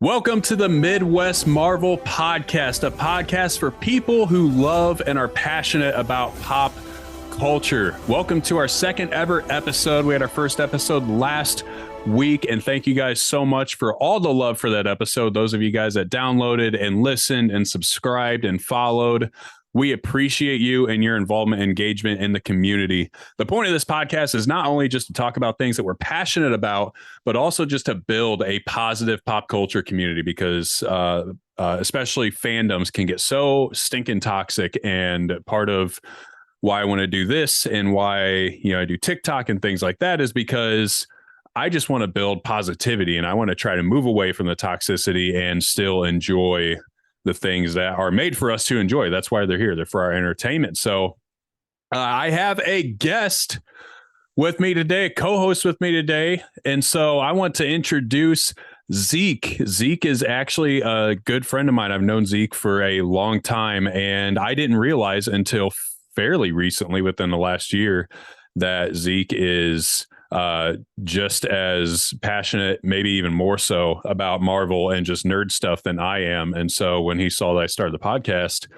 Welcome to the Midwest Marvel Podcast, a podcast for people who love and are passionate about pop culture. Welcome to our second ever episode. We had our first episode last week, and thank you guys so much for all the love for that episode. Those of you guys that downloaded and listened and subscribed and followed, we appreciate you and your involvement and engagement in the community. The point of this podcast is not only just to talk about things that we're passionate about, but also just to build a positive pop culture community, because especially fandoms can get so stinking toxic. And part of why I want to do this and why, I do TikTok and things like that is because I just want to build positivity, and I want to try to move away from the toxicity and still enjoy the things that are made for us to enjoy. That's why they're here. They're for our entertainment. So I have a guest with me today, a co-host with me today. And so I want to introduce Zeke. Zeke is actually a good friend of mine. I've known Zeke for a long time, and I didn't realize until fairly recently, within the last year, that Zeke is just as passionate, maybe even more so, about Marvel and just nerd stuff than I am. And so when he saw that I started the podcast,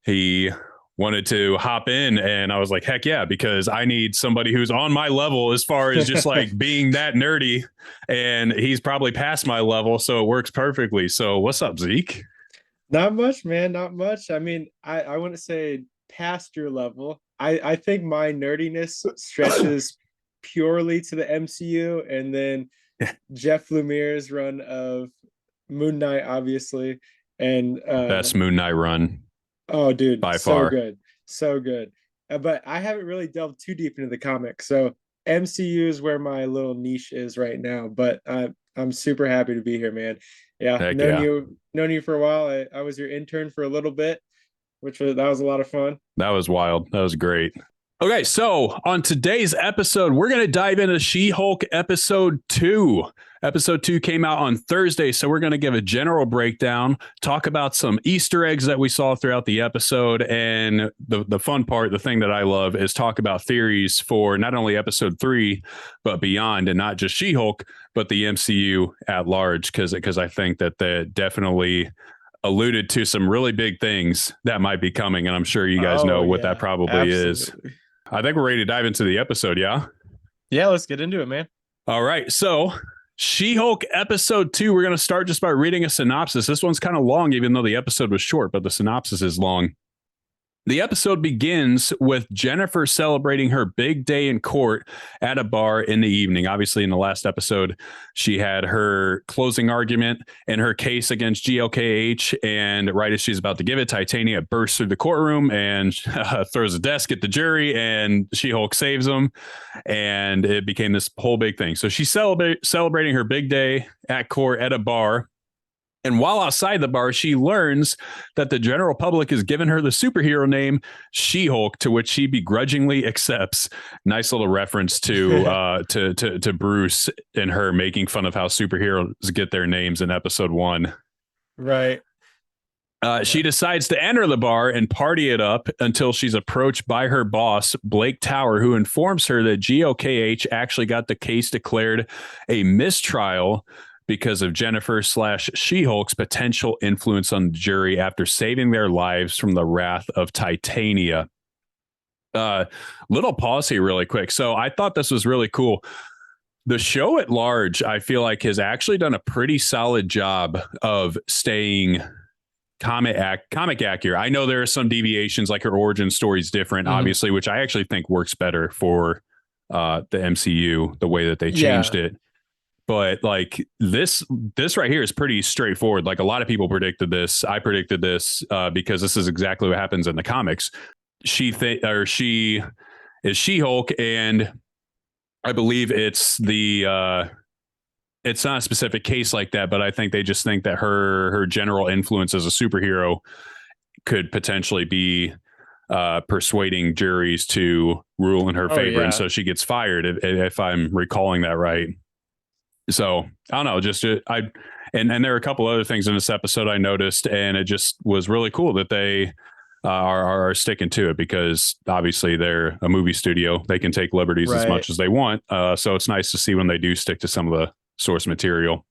he wanted to hop in, and I was like, heck yeah, because I need somebody who's on my level as far as just like being that nerdy, and he's probably past my level, so it works perfectly. So what's up, Zeke? Not much, man. Not much. I mean, I wouldn't say past your level. I think my nerdiness stretches purely to the MCU, and then Jeff Lemire's run of Moon Knight, obviously, and best Moon Knight run. Oh, dude, by so far. good, so good. But I haven't really delved too deep into the comics, so MCU is where my little niche is right now. But I'm super happy to be here, man. Yeah, Heck known you for a while. I was your intern for a little bit, that was a lot of fun. That was wild. That was great. Okay, so on today's episode, we're going to dive into She-Hulk episode 2. Episode 2 came out on Thursday, so we're going to give a general breakdown, talk about some Easter eggs that we saw throughout the episode, and the fun part, the thing that I love, is talk about theories for not only episode 3, but beyond, and not just She-Hulk, but the MCU at large, because I think that they definitely alluded to some really big things that might be coming, and I'm sure you guys know what that probably is. I think we're ready to dive into the episode, yeah? Yeah, let's get into it, man. All right, so She-Hulk episode 2, we're going to start just by reading a synopsis. This one's kind of long, even though the episode was short, but the synopsis is long. The episode begins with Jennifer celebrating her big day in court at a bar in the evening. Obviously, in the last episode, she had her closing argument in her case against GLKH, and right as she's about to give it, Titania bursts through the courtroom and throws a desk at the jury, and She-Hulk saves them, and it became this whole big thing. So she's celebrating her big day at court at a bar. And while outside the bar, she learns that the general public has given her the superhero name She-Hulk, to which she begrudgingly accepts. Nice little reference to Bruce and her making fun of how superheroes get their names in episode 1. Right. She decides to enter the bar and party it up until she's approached by her boss, Blake Tower, who informs her that GOKH actually got the case declared a mistrial because of Jennifer/She-Hulk's potential influence on the jury after saving their lives from the wrath of Titania. Little pause here really quick. So I thought this was really cool. The show at large, I feel like, has actually done a pretty solid job of staying comic accurate. I know there are some deviations, like her origin story is different, obviously, which I actually think works better for the MCU, the way that they changed it. But like this right here is pretty straightforward. Like, a lot of people predicted this. I predicted this because this is exactly what happens in the comics. She is She-Hulk, and I believe it's not a specific case like that, but I think they just think that her general influence as a superhero could potentially be persuading juries to rule in her favor, and so she gets fired if I'm recalling that right. So I don't know, and there are a couple other things in this episode I noticed, and it just was really cool that they are sticking to it, because obviously they're a movie studio. They can take liberties as much as they want. So it's nice to see when they do stick to some of the source material.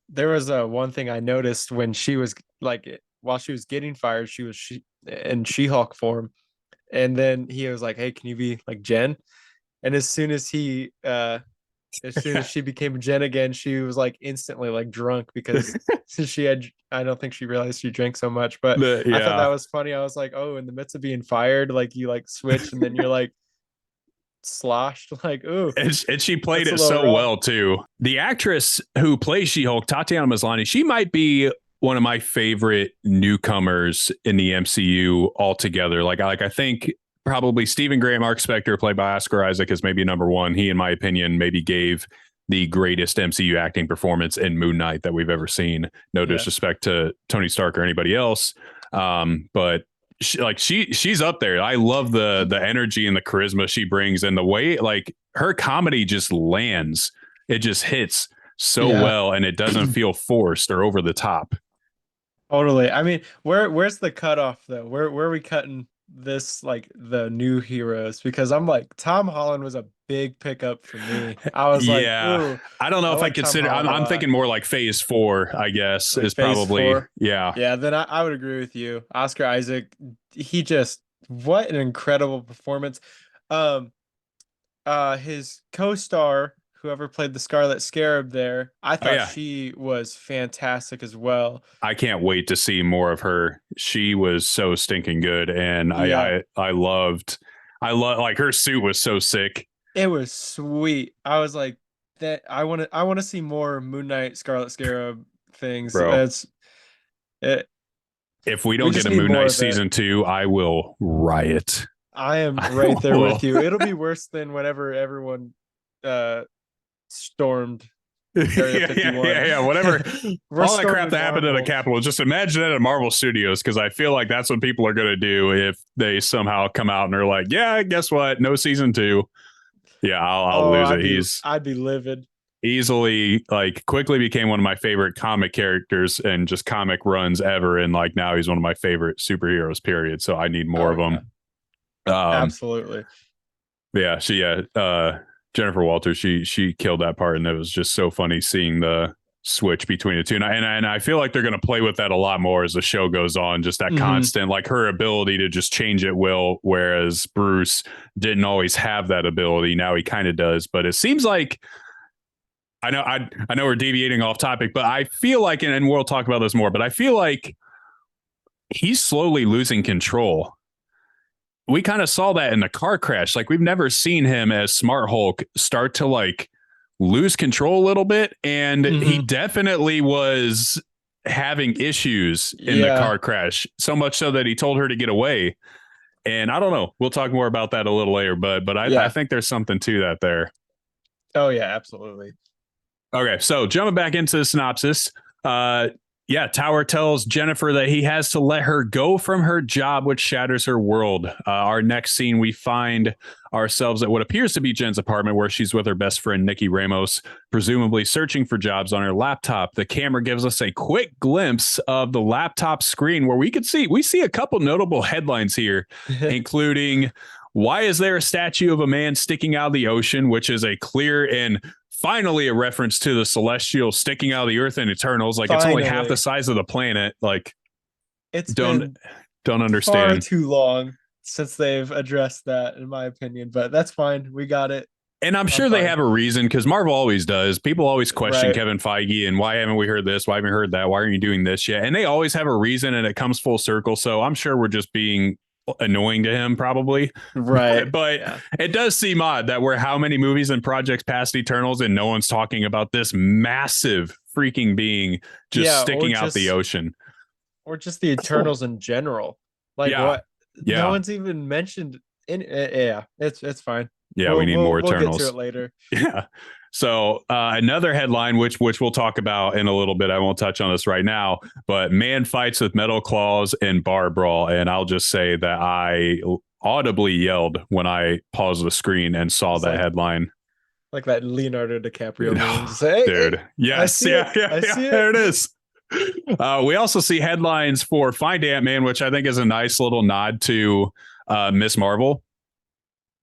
there was one thing I noticed when she was like while she was getting fired, she in She-Hulk form, and then he was like, "Hey, can you be like Jen?" And as soon as she became Jen again, she was like instantly like drunk because she had, I don't think she realized she drank so much, but I thought that Yeah. was funny. I was like, oh, in the midst of being fired, like you like switch and then you're like sloshed, like, ooh, And she played that's a it little so rough. well too. The actress who plays She-Hulk, Tatiana Maslany, she might be one of my favorite newcomers in the MCU altogether. Like I think probably Stephen Grant, Mark Spector, played by Oscar Isaac, is maybe number one. He, in my opinion, maybe gave the greatest MCU acting performance in Moon Knight that we've ever seen. No Yeah. disrespect to Tony Stark or anybody else, but she's up there. I love the energy and the charisma she brings, and the way like her comedy just lands. It just hits so Yeah. well, and it doesn't feel forced or over the top. Totally. I mean, where's the cutoff though? Where are we cutting this like the new heroes? Because I'm like Tom Holland was a big pickup for me. I was like, Yeah, ooh, I don't know I if I like Tom consider. Holland a I'm lot. thinking more like Phase 4. I guess Like is phase probably four. yeah. Yeah, then I would agree with you. Oscar Isaac, he just what an incredible performance. Um his co-star, whoever played the Scarlet Scarab there, I Oh thought yeah, she was fantastic as well. I can't wait to see more of her. She was so stinking good, and Yeah, I loved. Like her suit was so sick, it was sweet. I was like that I want to see more Moon Knight Scarlet Scarab things. bro. It's it If we we don't get just a need Moon more Knight of it. season 2, I will riot. I am I right there with will. you. It'll be worse than whenever everyone uh stormed Area 51. Yeah. Whatever. We're All that crap storming that happened in the Marvel. Capitol, just imagine it at Marvel Studios, because I feel like that's what people are going to do if they somehow come out and are like, yeah, guess what? No season 2. Yeah, I'll Oh, lose it. He's I'd be livid. easily like quickly became one of my favorite comic characters and just comic runs ever. And like now he's one of my favorite superheroes, period. So I need more Oh of yeah, them. Um, absolutely. yeah, Jennifer Walters, she killed that part, and it was just so funny seeing the switch between the two. And I feel like they're going to play with that a lot more as the show goes on. Just that constant, like her ability to just change at will, whereas Bruce didn't always have that ability. Now he kind of does, but it seems like I know we're deviating off topic, but I feel like, and we'll talk about this more, but I feel like he's slowly losing control. We kind of saw that in the car crash. Like we've never seen him as Smart Hulk start to like lose control a little bit. And he definitely was having issues in the Yeah. car crash, so much so that he told her to get away. And I don't know. We'll talk more about that a little later, but I Yeah. think there's something to that there. Oh yeah, absolutely. Okay, so jumping back into the synopsis, Tower tells Jennifer that he has to let her go from her job, which shatters her world. Our next scene, we find ourselves at what appears to be Jen's apartment, where she's with her best friend, Nikki Ramos, presumably searching for jobs on her laptop. The camera gives us a quick glimpse of the laptop screen where we see a couple notable headlines here, including why is there a statue of a man sticking out of the ocean, which is a clear and finally a reference to the Celestial sticking out of the earth in Eternals. Like it's only half the size of the planet. Like it's don't been far understand. too long since they've addressed that, in my opinion, but that's fine. We got it. And I'm sure they have a reason, because Marvel always does. People always question Kevin Feige and why haven't we heard this? Why haven't we heard that? Why aren't you doing this yet? And they always have a reason, and it comes full circle. So I'm sure we're just being annoying to him, probably. Right. But yeah. It does seem odd that we're how many movies and projects past Eternals and no one's talking about this massive freaking being just sticking out the ocean. Or just the Eternals in general. Like what? Yeah. No one's even mentioned it's fine. Yeah, we need more Eternals. We'll get to it later. Yeah. So another headline, which we'll talk about in a little bit. I won't touch on this right now, but man fights with metal claws in bar brawl. And I'll just say that I audibly yelled when I paused the screen and saw that headline. Like that Leonardo DiCaprio meme. Say, hey, dude. Yes. Yeah. There it is. We also see headlines for Find Ant-Man, which I think is a nice little nod to Miss Marvel.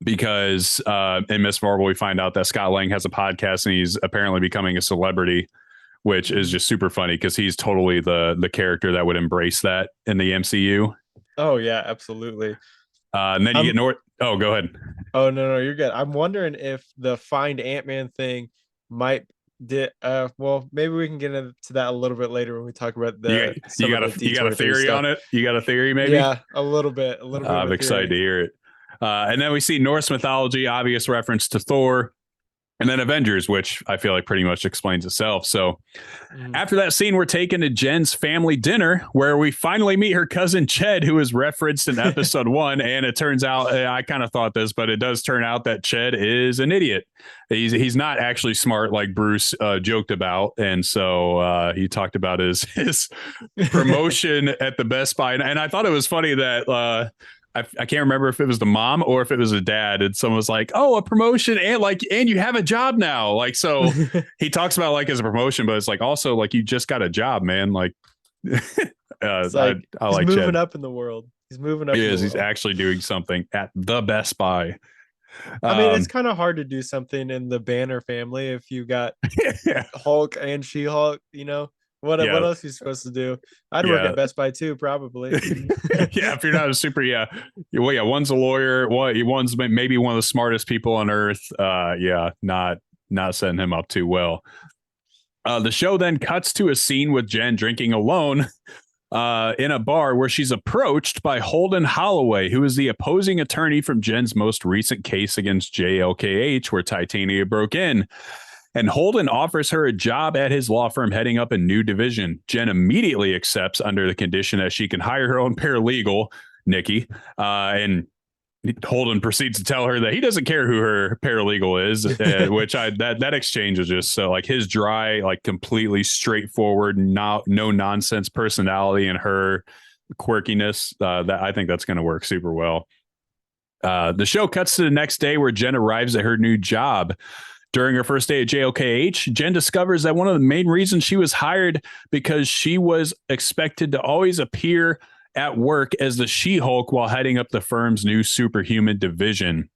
Because in Miss Marvel, we find out that Scott Lang has a podcast and he's apparently becoming a celebrity, which is just super funny because he's totally the character that would embrace that in the MCU. Oh yeah, absolutely. And then you get North. Oh, go ahead. Oh no, you're good. I'm wondering if the Find Ant-Man thing might well, maybe we can get into that a little bit later when we talk about You got a theory on it? You got a theory, maybe? Yeah, a little bit. I'm excited to hear it. And then we see Norse mythology, obvious reference to Thor. And then Avengers, which I feel like pretty much explains itself. So after that scene, we're taken to Jen's family dinner where we finally meet her cousin Ched, who is referenced in episode 1. And it turns out, I kind of thought this, but it does turn out that Ched is an idiot. He's not actually smart like Bruce joked about. And so he talked about his promotion at the Best Buy. And I thought it was funny that I can't remember if it was the mom or if it was the dad, and someone was like, "Oh, a promotion and you have a job now." Like, so he talks about like as a promotion, but it's like also like you just got a job, man. Like, I like he's moving Ched. up in the world. He's moving up. He's actually doing something at the Best Buy. I mean, it's kind of hard to do something in the Banner family if you got Hulk and She-Hulk, you know. What else are you supposed to do? I'd work at Best Buy too, probably. Yeah, if you're not a super, one's a lawyer. One's maybe one of the smartest people on earth. Not setting him up too well. The show then cuts to a scene with Jen drinking alone in a bar where she's approached by Holden Holloway, who is the opposing attorney from Jen's most recent case against JLKH, where Titania broke in. And Holden offers her a job at his law firm heading up a new division. Jen immediately accepts under the condition that she can hire her own paralegal, Nikki. And Holden proceeds to tell her that he doesn't care who her paralegal is, which that exchange is just so like his dry, like completely straightforward, no nonsense personality and her quirkiness. That I think that's going to work super well. The show cuts to the next day where Jen arrives at her new job. During her first day at JLKH, Jen discovers that one of the main reasons she was hired because she was expected to always appear at work as the She-Hulk while heading up the firm's new superhuman division.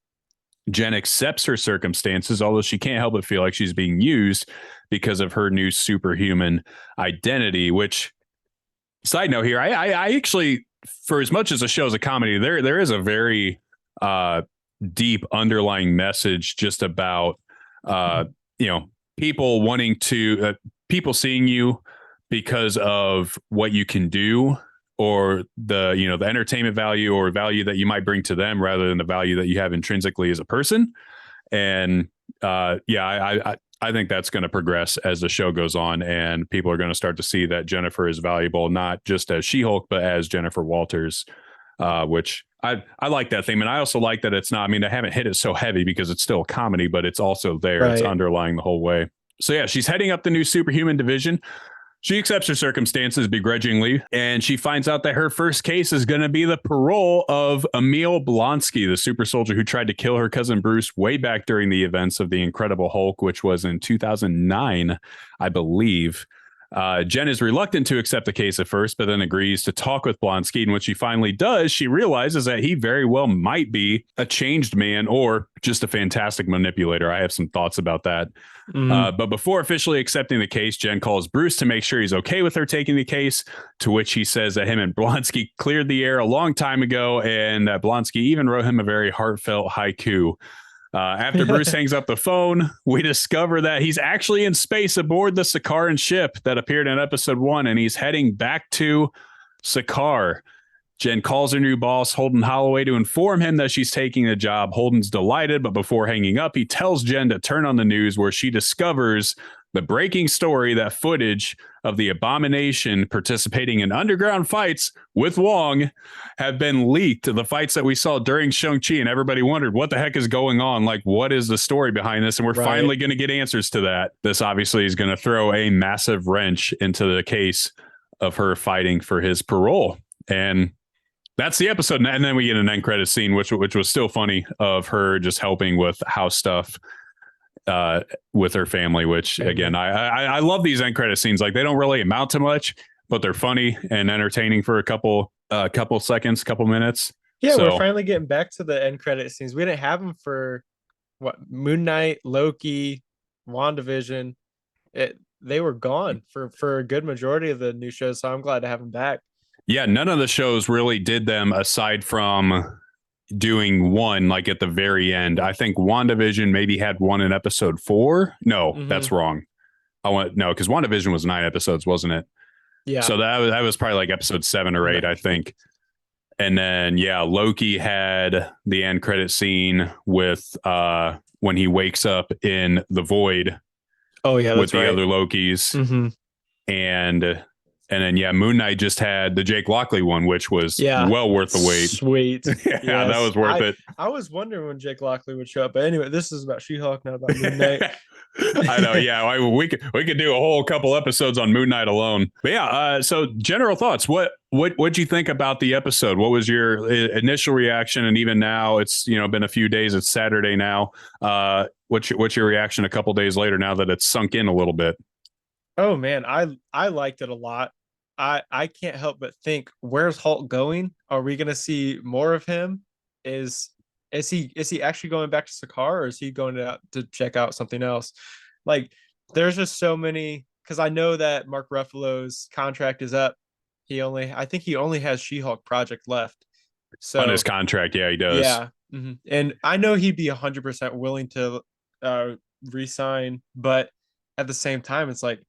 Jen accepts her circumstances, although she can't help but feel like she's being used because of her new superhuman identity, which, side note here, I actually, for as much as the show's a comedy, there is a very deep underlying message just about people wanting to people seeing you because of what you can do or the entertainment value or value that you might bring to them rather than the value that you have intrinsically as a person. And I think that's going to progress as the show goes on, and people are going to start to see that Jennifer is valuable, not just as She-Hulk, but as Jennifer Walters, which I like that theme. And I also like that it's not, I mean, I haven't hit it so heavy because it's still a comedy, but it's also there. Right. It's underlying the whole way. So yeah, she's heading up the new superhuman division. She accepts her circumstances begrudgingly, and she finds out that her first case is going to be the parole of Emil Blonsky, the super soldier who tried to kill her cousin Bruce way back during the events of the Incredible Hulk, which was in 2009, I believe. Jen is reluctant to accept the case at first, but then agrees to talk with Blonsky. And when she finally does, she realizes that he very well might be a changed man or just a fantastic manipulator. I have some thoughts about that. But before officially accepting the case, Jen calls Bruce to make sure he's okay with her taking the case, to which he says that him and Blonsky cleared the air a long time ago, and that Blonsky even wrote him a very heartfelt haiku. After Bruce hangs up the phone, we discover that he's actually in space aboard the Sakaran ship that appeared in episode 1, and he's heading back to Sakaar. Jen calls her new boss, Holden Holloway, to inform him that she's taking the job. Holden's delighted, but before hanging up, he tells Jen to turn on the news, where she discovers the breaking story that footage of the Abomination participating in underground fights with Wong have been leaked. The fights that we saw during Shang-Chi, and everybody wondered what the heck is going on? Like, what is the story behind this? And we're finally going to get answers to that. This obviously is going to throw a massive wrench into the case of her fighting for his parole. And that's the episode. And then we get an end credit scene, which was still funny, of her just helping with house stuff with her family, which again, I love these end credit scenes. Like, they don't really amount to much, but they're funny and entertaining for a couple seconds, couple minutes. Yeah, so we're finally getting back to the end credit scenes. We didn't have them for Moon Knight, Loki, WandaVision. they were gone for a good majority of the new shows. So I'm glad to have them back. Yeah, none of the shows really did them aside from doing one like at the very end. I think WandaVision maybe had one in episode 4. No, that's wrong. Because WandaVision was 9 episodes, wasn't it? Yeah. So that was probably like episode 7 or 8, I think. And then Loki had the end credit scene with when he wakes up in the void. Oh yeah, with the right. other Lokis. And then Moon Knight just had the Jake Lockley one, which was well worth the wait. Sweet. That was worth it. I was wondering when Jake Lockley would show up. But anyway, this is about She-Hulk, not about Moon Knight. I know. Yeah, we could do a whole couple episodes on Moon Knight alone. But so general thoughts. What'd you think about the episode? What was your initial reaction? And even now, it's been a few days. It's Saturday now. What's your reaction a couple days later now that it's sunk in a little bit? Oh man, I liked it a lot. I can't help but think, where's Hulk going? Are we gonna see more of him? Is he actually going back to Sakaar, or is he going to check out something else? Like, there's just so many, because I know that Mark Ruffalo's contract is up. I think he only has She-Hulk project left. So on his contract, he does. Yeah. And I know he'd be 100% willing to re-sign, but at the same time, it's like,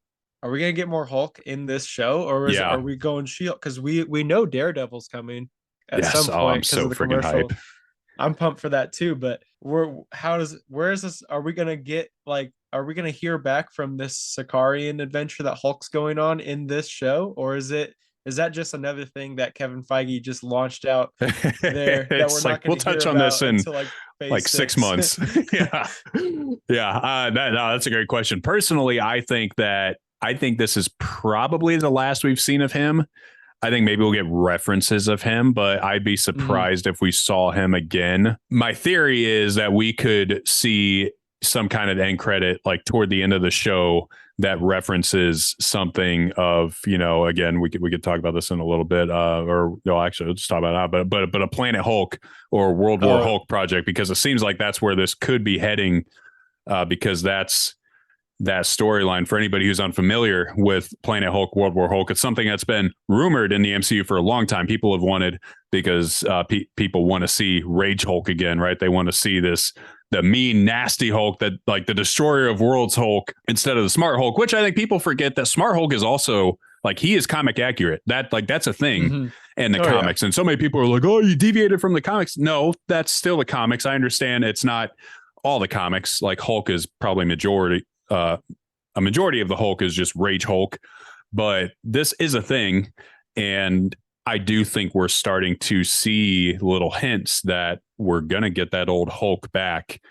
are we gonna get more Hulk in this show, or are we going She-Hulk? Because we know Daredevil's coming at some point. I'm so freaking hype. I'm pumped for that too. But where is this? Are we gonna hear back from this Sakaarian adventure that Hulk's going on in this show, or is that just another thing that Kevin Feige just launched out there that we're not going to we'll touch on this in like 6 months. That's a great question. Personally, I think this is probably the last we've seen of him. I think maybe we'll get references of him, but I'd be surprised if we saw him again. My theory is that we could see some kind of end credit like toward the end of the show that references something of, again, we could talk about this in a little bit, actually we'll just talk about that, but a Planet Hulk or World War Hulk project, because it seems like that's where this could be heading, because that's that storyline. For anybody who's unfamiliar with Planet Hulk, World War Hulk, it's something that's been rumored in the MCU for a long time. People have wanted, because people want to see Rage Hulk again, right? They want to see the mean, nasty Hulk, that like the destroyer of worlds Hulk, instead of the smart Hulk, which I think people forget that smart Hulk is also like, he is comic accurate. That's a thing in the comics. And so many people are like, oh, you deviated from the comics. No, that's still the comics. I understand it's not all the comics. Like Hulk is probably a majority of the Hulk is just Rage Hulk, but this is a thing. And I do think we're starting to see little hints that we're going to get that old Hulk back.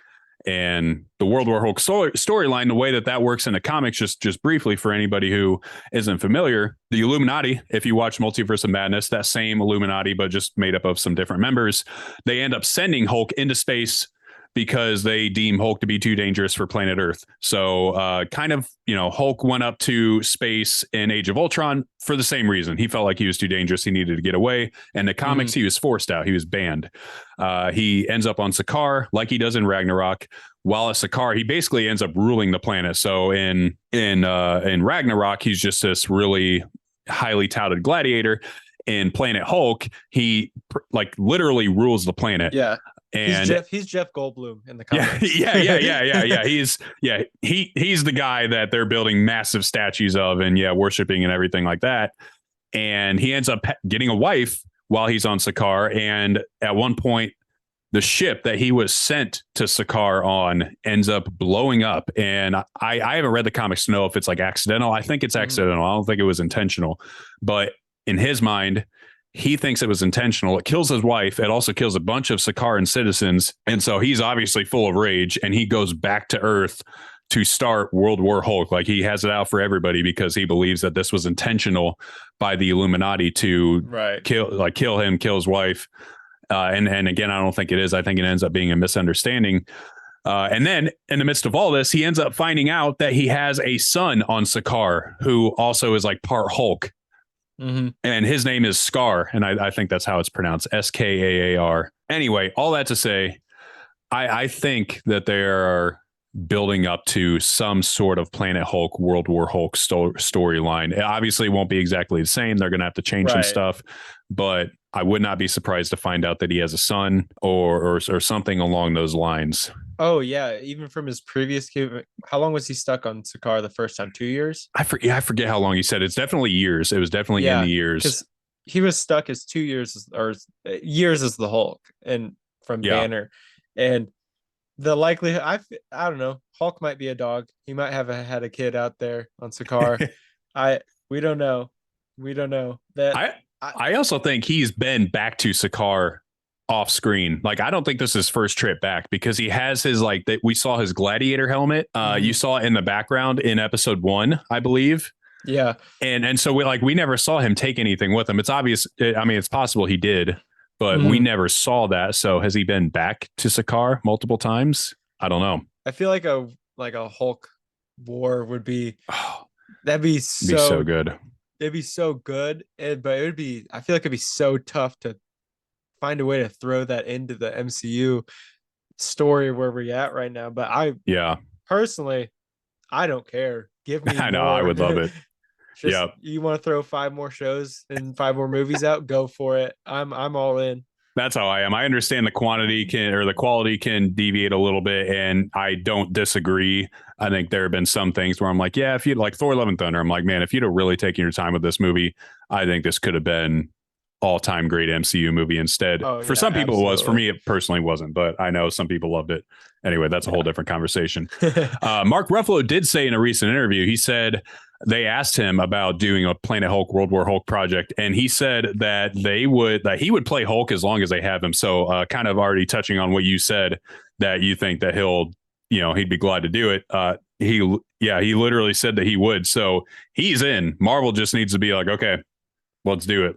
And the World War Hulk storyline, the way that works in the comics, just briefly for anybody who isn't familiar, the Illuminati, if you watch Multiverse of Madness, that same Illuminati, but just made up of some different members, they end up sending Hulk into space because they deem Hulk to be too dangerous for planet Earth. So Hulk went up to space in Age of Ultron for the same reason. He felt like he was too dangerous. He needed to get away. And the comics, he was forced out. He was banned. He ends up on Sakaar like he does in Ragnarok. While at Sakaar, he basically ends up ruling the planet. So in Ragnarok, he's just this really highly touted gladiator. In Planet Hulk, he literally rules the planet. Yeah. And he's Jeff Goldblum in the comics. Yeah. He's the guy that they're building massive statues of and worshiping and everything like that. And he ends up getting a wife while he's on Sakaar. And at one point, the ship that he was sent to Sakaar on ends up blowing up. And I haven't read the comics to know if it's like accidental. I think it's accidental. I don't think it was intentional. But in his mind, he thinks it was intentional. It kills his wife. It also kills a bunch of Sakaran citizens. And so he's obviously full of rage, and he goes back to Earth to start World War Hulk. Like, he has it out for everybody because he believes that this was intentional by the Illuminati to kill him, kill his wife. And again, I don't think it is. I think it ends up being a misunderstanding. And then in the midst of all this, he ends up finding out that he has a son on Sakaar who also is like part Hulk. And his name is Scar, and I think that's how it's pronounced, Skaar. Anyway, all that to say, I think that building up to some sort of Planet Hulk, World War Hulk storyline. It obviously won't be exactly the same. They're going to have to change some stuff, but I would not be surprised to find out that he has a son or something along those lines. Oh yeah, even from his previous game, how long was he stuck on Sakaar the first time? 2 years? I forget how long he said. It's definitely years. It was definitely in the years. Because he was stuck as 2 years or years as the Hulk and from Banner. And the likelihood, I don't know, Hulk might be a dog. He might have had a kid out there on Sakaar. We don't know. We don't know. I also think he's been back to Sakaar off screen. Like, I don't think this is his first trip back, because he has his, like, that we saw his gladiator helmet. You saw it in the background in episode 1, I believe. Yeah. And so we never saw him take anything with him. It's obvious. I mean, it's possible he did, but we never saw that. So has he been back to Sakaar multiple times? I don't know. I feel like a Hulk war would be, that'd be so good. It'd be so good. But I feel like it'd be so tough to find a way to throw that into the MCU story where we're at right now. But personally, I don't care. Give me I know, more. I would love it. You want to throw 5 more shows and 5 more movies out? Go for it. I'm all in. That's how I am. I understand the quality can deviate a little bit, and I don't disagree. I think there have been some things where I'm like, if you'd like Thor: Love and Thunder, I'm like, man, if you'd have really taken your time with this movie, I think this could have been all-time great MCU movie instead. For some people it was. For me, it personally wasn't, but I know some people loved it. Anyway, that's a whole different conversation. Mark Ruffalo did say in a recent interview, he said they asked him about doing a Planet Hulk, World War Hulk project, and he said that he would play Hulk as long as they have him. So kind of already touching on what you said, that you think that he'd be glad to do it. He literally said that he would. So he's in. Marvel just needs to be like, okay, let's do it.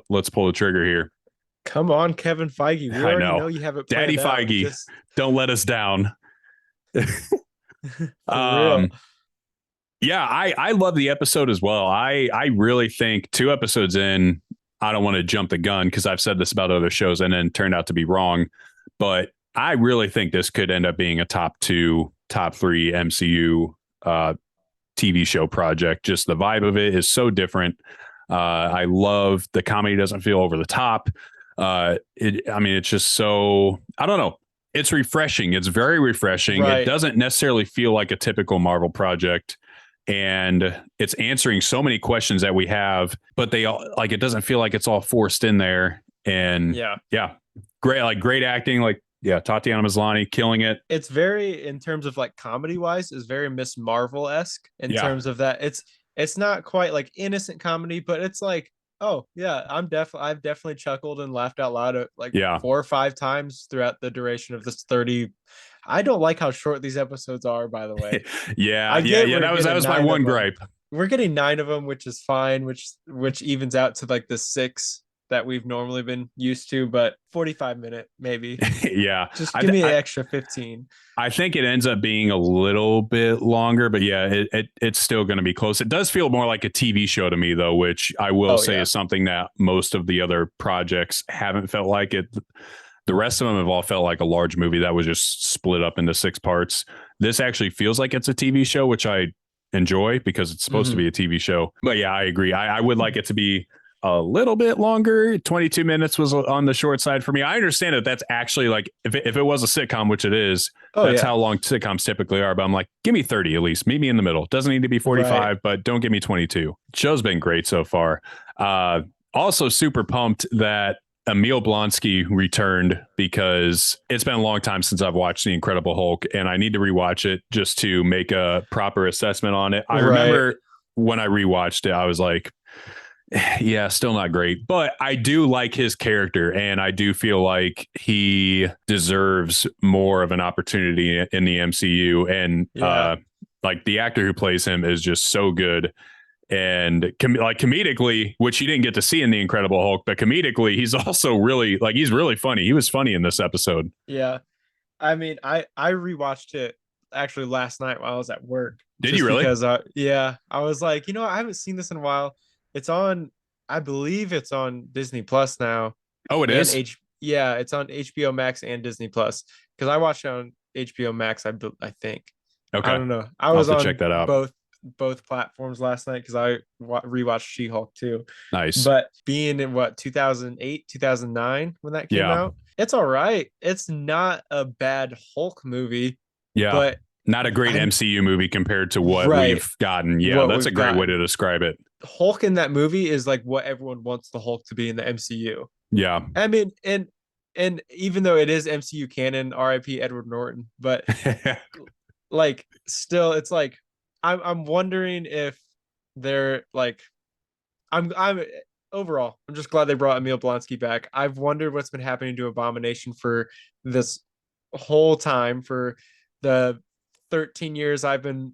Let's pull the trigger here. Come on, Kevin Feige. We already know you have it planned Daddy Feige, don't let us down. I love the episode as well. I really think 2 episodes in, I don't want to jump the gun because I've said this about other shows and then turned out to be wrong, but I really think this could end up being a top 2, top 3 MCU TV show project. Just the vibe of it is so different. I love the comedy. Doesn't feel over the top. It's just so, I don't know. It's refreshing. It's very refreshing. Right. It doesn't necessarily feel like a typical Marvel project, and it's answering so many questions that we have, but it doesn't feel like it's all forced in there. And great acting. Tatiana Maslany killing it. It's very, in terms of like comedy wise, is very Miss Marvel-esque in terms of that. It's not quite like innocent comedy, but it's like, oh yeah, I've definitely chuckled and laughed out loud 4 or 5 times throughout the duration of this 30. I don't like how short these episodes are, by the way. That was my one gripe. We're getting 9 of them, which is fine, which evens out to like the 6 that we've normally been used to, but 45-minute maybe. Just give me an extra 15. I think it ends up being a little bit longer, but it's still going to be close. It does feel more like a TV show to me, though, which I will say is something that most of the other projects haven't felt like it. The rest of them have all felt like a large movie that was just split up into 6 parts. This actually feels like it's a TV show, which I enjoy because it's supposed to be a TV show. But I agree. I would like it to be a little bit longer. 22 minutes was on the short side for me. I understand that that's actually like, if it was a sitcom, which it is, that's how long sitcoms typically are. But I'm like, give me 30 at least. Meet me in the middle. Doesn't need to be 45, but don't give me 22. Show's been great so far. Also super pumped that Emil Blonsky returned, because it's been a long time since I've watched The Incredible Hulk, and I need to rewatch it just to make a proper assessment on it. I remember when I rewatched it, I was like, still not great, but I do like his character, and I do feel like he deserves more of an opportunity in the MCU. And like the actor who plays him is just so good. And comedically, which you didn't get to see in The Incredible Hulk, but comedically, he's also he's really funny. He was funny in this episode. Yeah. I mean, I rewatched it actually last night while I was at work. Did you really? Because I was like, I haven't seen this in a while. It's on, I believe it's on Disney Plus now. Oh, it is? It's on HBO Max and Disney Plus, because I watched it on HBO Max, I think. I Okay. don't know. I I'll have was to on check that out. both platforms last night because I rewatched She-Hulk too. Nice. But being in what 2008, 2009 when that came Yeah. out, it's all right. It's not a bad Hulk movie, Yeah. but Not a great I MCU movie compared to what right we've gotten. Yeah, what that's a we've great way to gotten. describe it. Hulk in that movie is like what everyone wants the Hulk to be in the MCU. Yeah. I mean, and even though it is MCU canon, R.I.P. Edward Norton, but like still, it's like I'm wondering if they're like I'm overall, I'm just glad they brought Emil Blonsky back. I've wondered what's been happening to Abomination for this whole time, for the 13 years I've been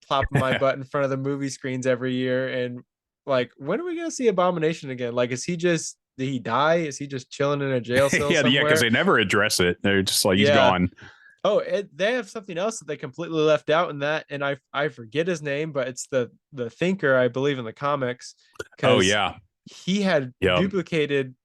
plopping my butt in front of the movie screens every year. And like, when are we gonna see Abomination again? Like, did he die? Is he just chilling in a jail cell Yeah, because somewhere? they never address it. They're just like, he's Yeah. gone. Oh, they have something else that they completely left out in that, and I forget his name, but it's the Thinker, I believe, in the comics, Oh because yeah. he had Yep. duplicated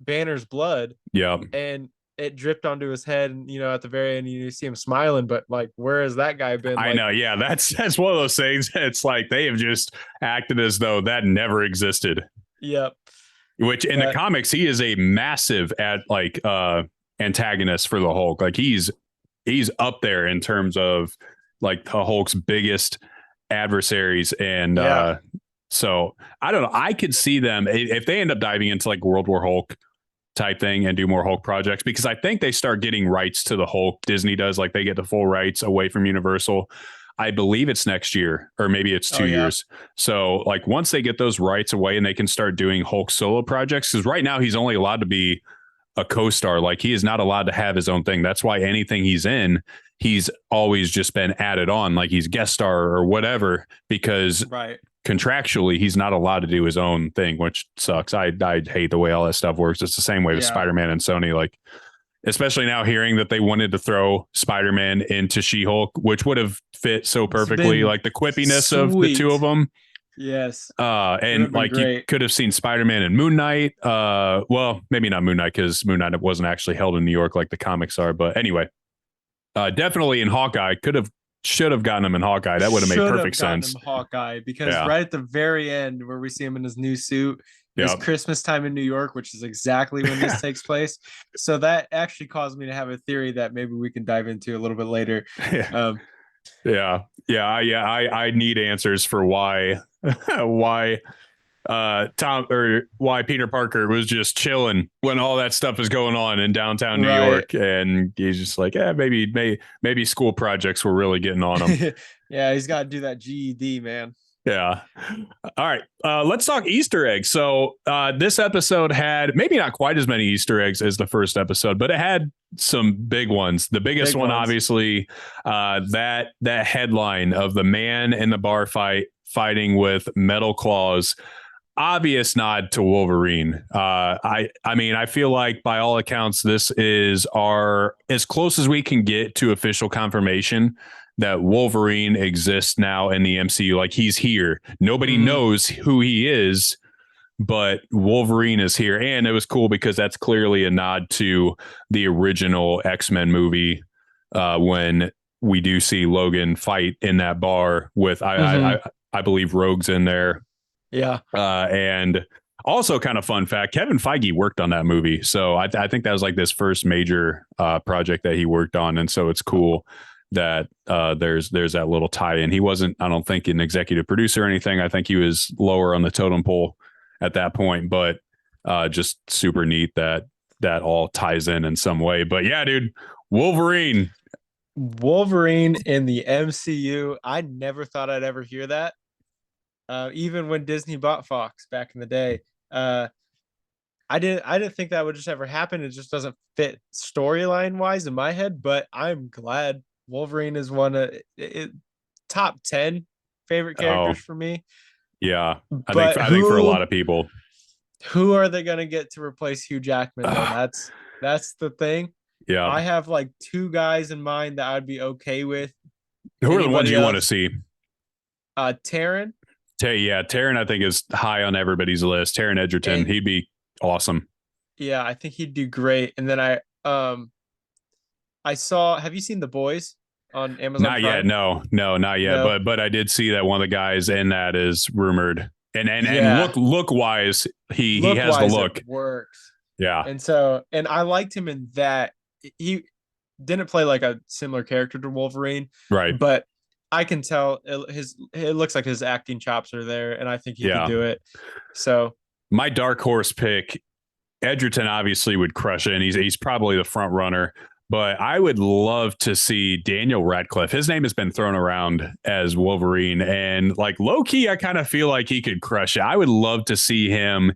Banner's blood, Yep. and it dripped onto his head, and at the very end you see him smiling, but like, where has that guy been? I Like, know. Yeah, that's one of those things. It's like they have just acted as though that never existed. yep. Which in the But comics, he is a massive antagonist for the Hulk. Like he's up there in terms of like the Hulk's biggest adversaries. And yeah, so I don't know. I could see them if they end up diving into like World War Hulk type thing and do more Hulk projects, because I think they start getting rights to the Hulk. Disney does, like they get the full rights away from Universal. I believe it's next year, or maybe it's 2 years. So like once they get those rights away and they can start doing Hulk solo projects, because right now he's only allowed to be a co-star. Like he is not allowed to have his own thing. That's why anything he's in, he's always just been added on, like he's guest star or whatever, because right. contractually he's not allowed to do his own thing, which sucks. I hate the way all that stuff works. It's the same way with Spider-Man and Sony. Like, especially now hearing that they wanted to throw Spider-Man into She-Hulk, which would have fit so perfectly, like the quippiness of the two of them. Yes. And like you could have seen Spider-Man and Moon Knight. Well, maybe not Moon Knight, because Moon Knight wasn't actually held in New York like the comics are. But anyway, definitely in Hawkeye. Should have gotten him in Hawkeye. That would have made perfect sense. Hawkeye, because right at the very end where we see him in his new suit, it's Christmas time in New York, which is exactly when this takes place. So that actually caused me to have a theory that maybe we can dive into a little bit later. I need answers for why why Peter Parker was just chilling when all that stuff is going on in downtown New York, and he's just like, maybe school projects were really getting on him. Yeah, he's got to do that GED, man. Yeah. All right. Let's talk Easter eggs. So this episode had maybe not quite as many Easter eggs as the first episode, but it had some big ones. The biggest one, obviously, that headline of the man in the bar fighting with metal claws. Obvious nod to Wolverine. I mean, I feel like by all accounts, this is as close as we can get to official confirmation that Wolverine exists now in the MCU. Like he's here. Nobody knows who he is, but Wolverine is here. And it was cool because that's clearly a nod to the original X-Men movie, when we do see Logan fight in that bar with, I believe Rogue's in there. Yeah. And also kind of fun fact, Kevin Feige worked on that movie. So I think that was like this first major project that he worked on. And so it's cool that there's that little tie-in. He wasn't, I don't think, an executive producer or anything. I think he was lower on the totem pole at that point, but just super neat that all ties in some way. But yeah, dude, Wolverine in the MCU. I never thought I'd ever hear that. Even when Disney bought Fox back in the day, I didn't think that would just ever happen. It just doesn't fit storyline wise in my head, but I'm glad Wolverine is one of top 10 favorite characters for me. Yeah. I think for a lot of people. Who are they going to get to replace Hugh Jackman? That's the thing. Yeah. I have like two guys in mind that I'd be okay with. Who are the ones you want to see? Taron. Taron, I think, is high on everybody's list. Taron Egerton, he'd be awesome. Yeah, I think he'd do great. And then I saw, have you seen The Boys? on Amazon Not yet. Prime? No, not yet. No. But I did see that one of the guys in that is rumored. And Yeah. look wise, he Look has the wise, look. it works. Yeah. And I liked him in that. He didn't play like a similar character to Wolverine, Right. but I can tell it looks like his acting chops are there, and I think he could do it. So my dark horse pick, Edgerton obviously would crush it, and he's probably the front runner. But I would love to see Daniel Radcliffe. His name has been thrown around as Wolverine, and like low key, I kind of feel like he could crush it. I would love to see him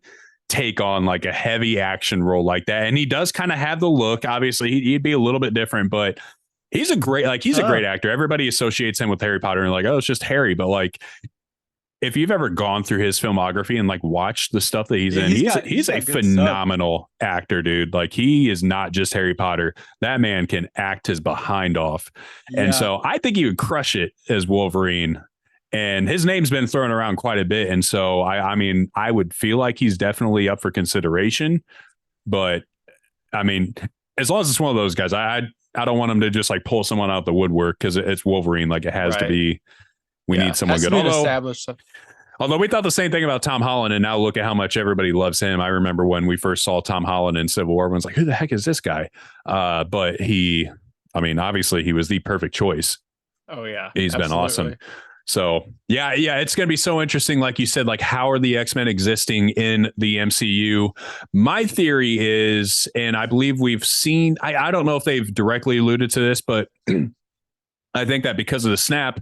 take on like a heavy action role like that. And he does kind of have the look. Obviously, he'd be a little bit different, but he's a great actor. Everybody associates him with Harry Potter and like, oh, it's just Harry. But like, if you've ever gone through his filmography and like watched the stuff that he's in, he's a phenomenal actor, dude. Like he is not just Harry Potter. That man can act his behind off. Yeah. And so I think he would crush it as Wolverine. And his name's been thrown around quite a bit. And so I mean, I would feel like he's definitely up for consideration. But I mean, as long as it's one of those guys, I don't want him to just like pull someone out the woodwork because it's Wolverine. Like it has to be. We need someone good. Although we thought the same thing about Tom Holland, and now look at how much everybody loves him. I remember when we first saw Tom Holland in Civil War, everyone's like, who the heck is this guy? But obviously he was the perfect choice. Oh yeah. He's been awesome. So yeah, it's going to be so interesting. Like you said, like how are the X-Men existing in the MCU? My theory is, and I believe we've seen, I don't know if they've directly alluded to this, but I think that because of the snap,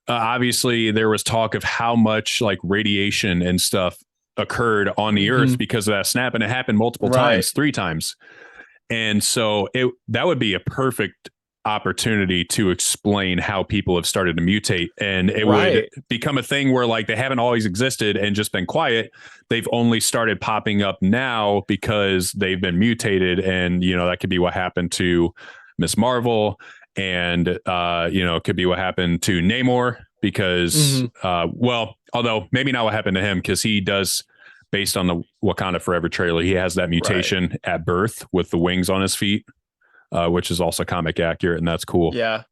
obviously there was talk of how much like radiation and stuff occurred on the earth because of that snap. And it happened multiple times, 3 times. And so that would be a perfect opportunity to explain how people have started to mutate, and it would become a thing where like they haven't always existed and just been quiet. They've only started popping up now because they've been mutated. And, that could be what happened to Miss Marvel. And, it could be what happened to Namor because, although maybe not what happened to him, because he does, based on the Wakanda Forever trailer, he has that mutation at birth with the wings on his feet, which is also comic accurate. And that's cool. Yeah.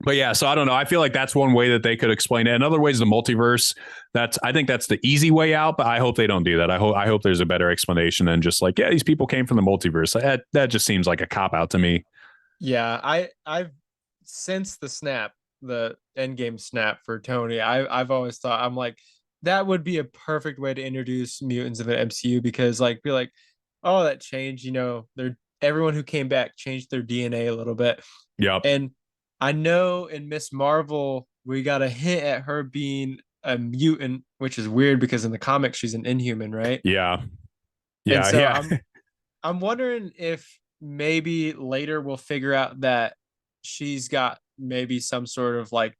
But yeah, so I don't know. I feel like that's one way that they could explain it. Another way is the multiverse. I think that's the easy way out, but I hope they don't do that. I hope there's a better explanation than just like, yeah, these people came from the multiverse. That just seems like a cop out to me. Yeah, I've since the Endgame snap for Tony, I've always thought, I'm like, that would be a perfect way to introduce mutants in the MCU, because like be like, oh, that changed, everyone who came back changed their DNA a little bit. Yep. And I know in Miss Marvel we got a hint at her being a mutant, which is weird because in the comics she's an Inhuman, right? Yeah. And so I'm wondering if maybe later we'll figure out that she's got maybe some sort of like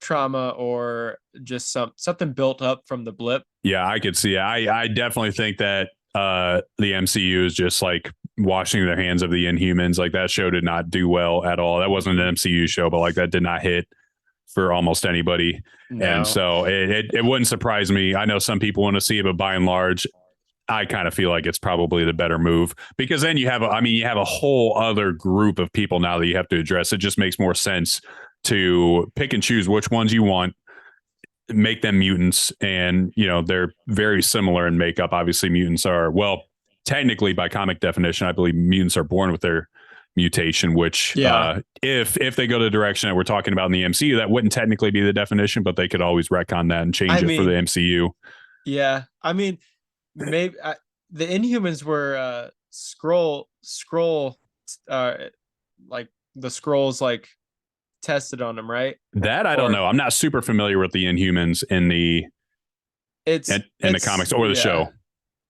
trauma or just something built up from the blip. Yeah, I could see it. I definitely think that the MCU is just like washing their hands of the Inhumans. Like that show did not do well at all. That wasn't an MCU show, but like that did not hit for almost anybody. No. And so it wouldn't surprise me. I know some people want to see it, but by and large, I kind of feel like it's probably the better move, because then you have a whole other group of people now that you have to address. It just makes more sense to pick and choose which ones you want, make them mutants. And, they're very similar in makeup. Obviously mutants are, well, technically by comic definition, I believe mutants are born with their mutation, which if they go the direction that we're talking about in the MCU, that wouldn't technically be the definition, but they could always retcon that and change it for the MCU. Yeah. I mean, maybe the Inhumans were scroll like the scrolls like tested on them, right? That I don't know. I'm not super familiar with the Inhumans in the comics or the show.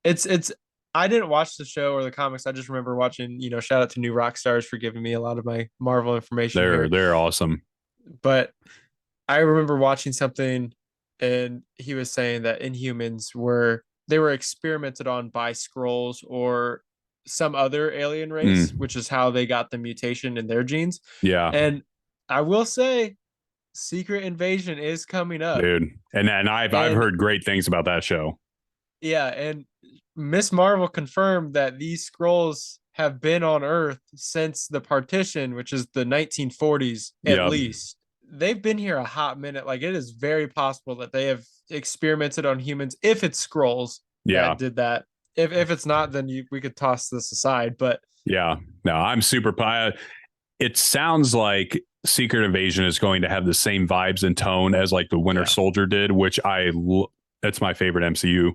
It's I didn't watch the show or the comics. I just remember watching, shout out to New Rockstars for giving me a lot of my Marvel information. They're awesome. But I remember watching something and he was saying that Inhumans were experimented on by Skrulls or some other alien race, which is how they got the mutation in their genes. Yeah. And I will say Secret Invasion is coming up. Dude. And I've heard great things about that show. Yeah, and Miss Marvel confirmed that these Skrulls have been on Earth since the partition, which is the 1940s at least. They've been here a hot minute. Like, it is very possible that they have experimented on humans, if it's Skrulls that did that. If it's not, then we could toss this aside. But no, I'm super. It sounds like Secret Invasion is going to have the same vibes and tone as like the Winter Soldier did, which that's my favorite MCU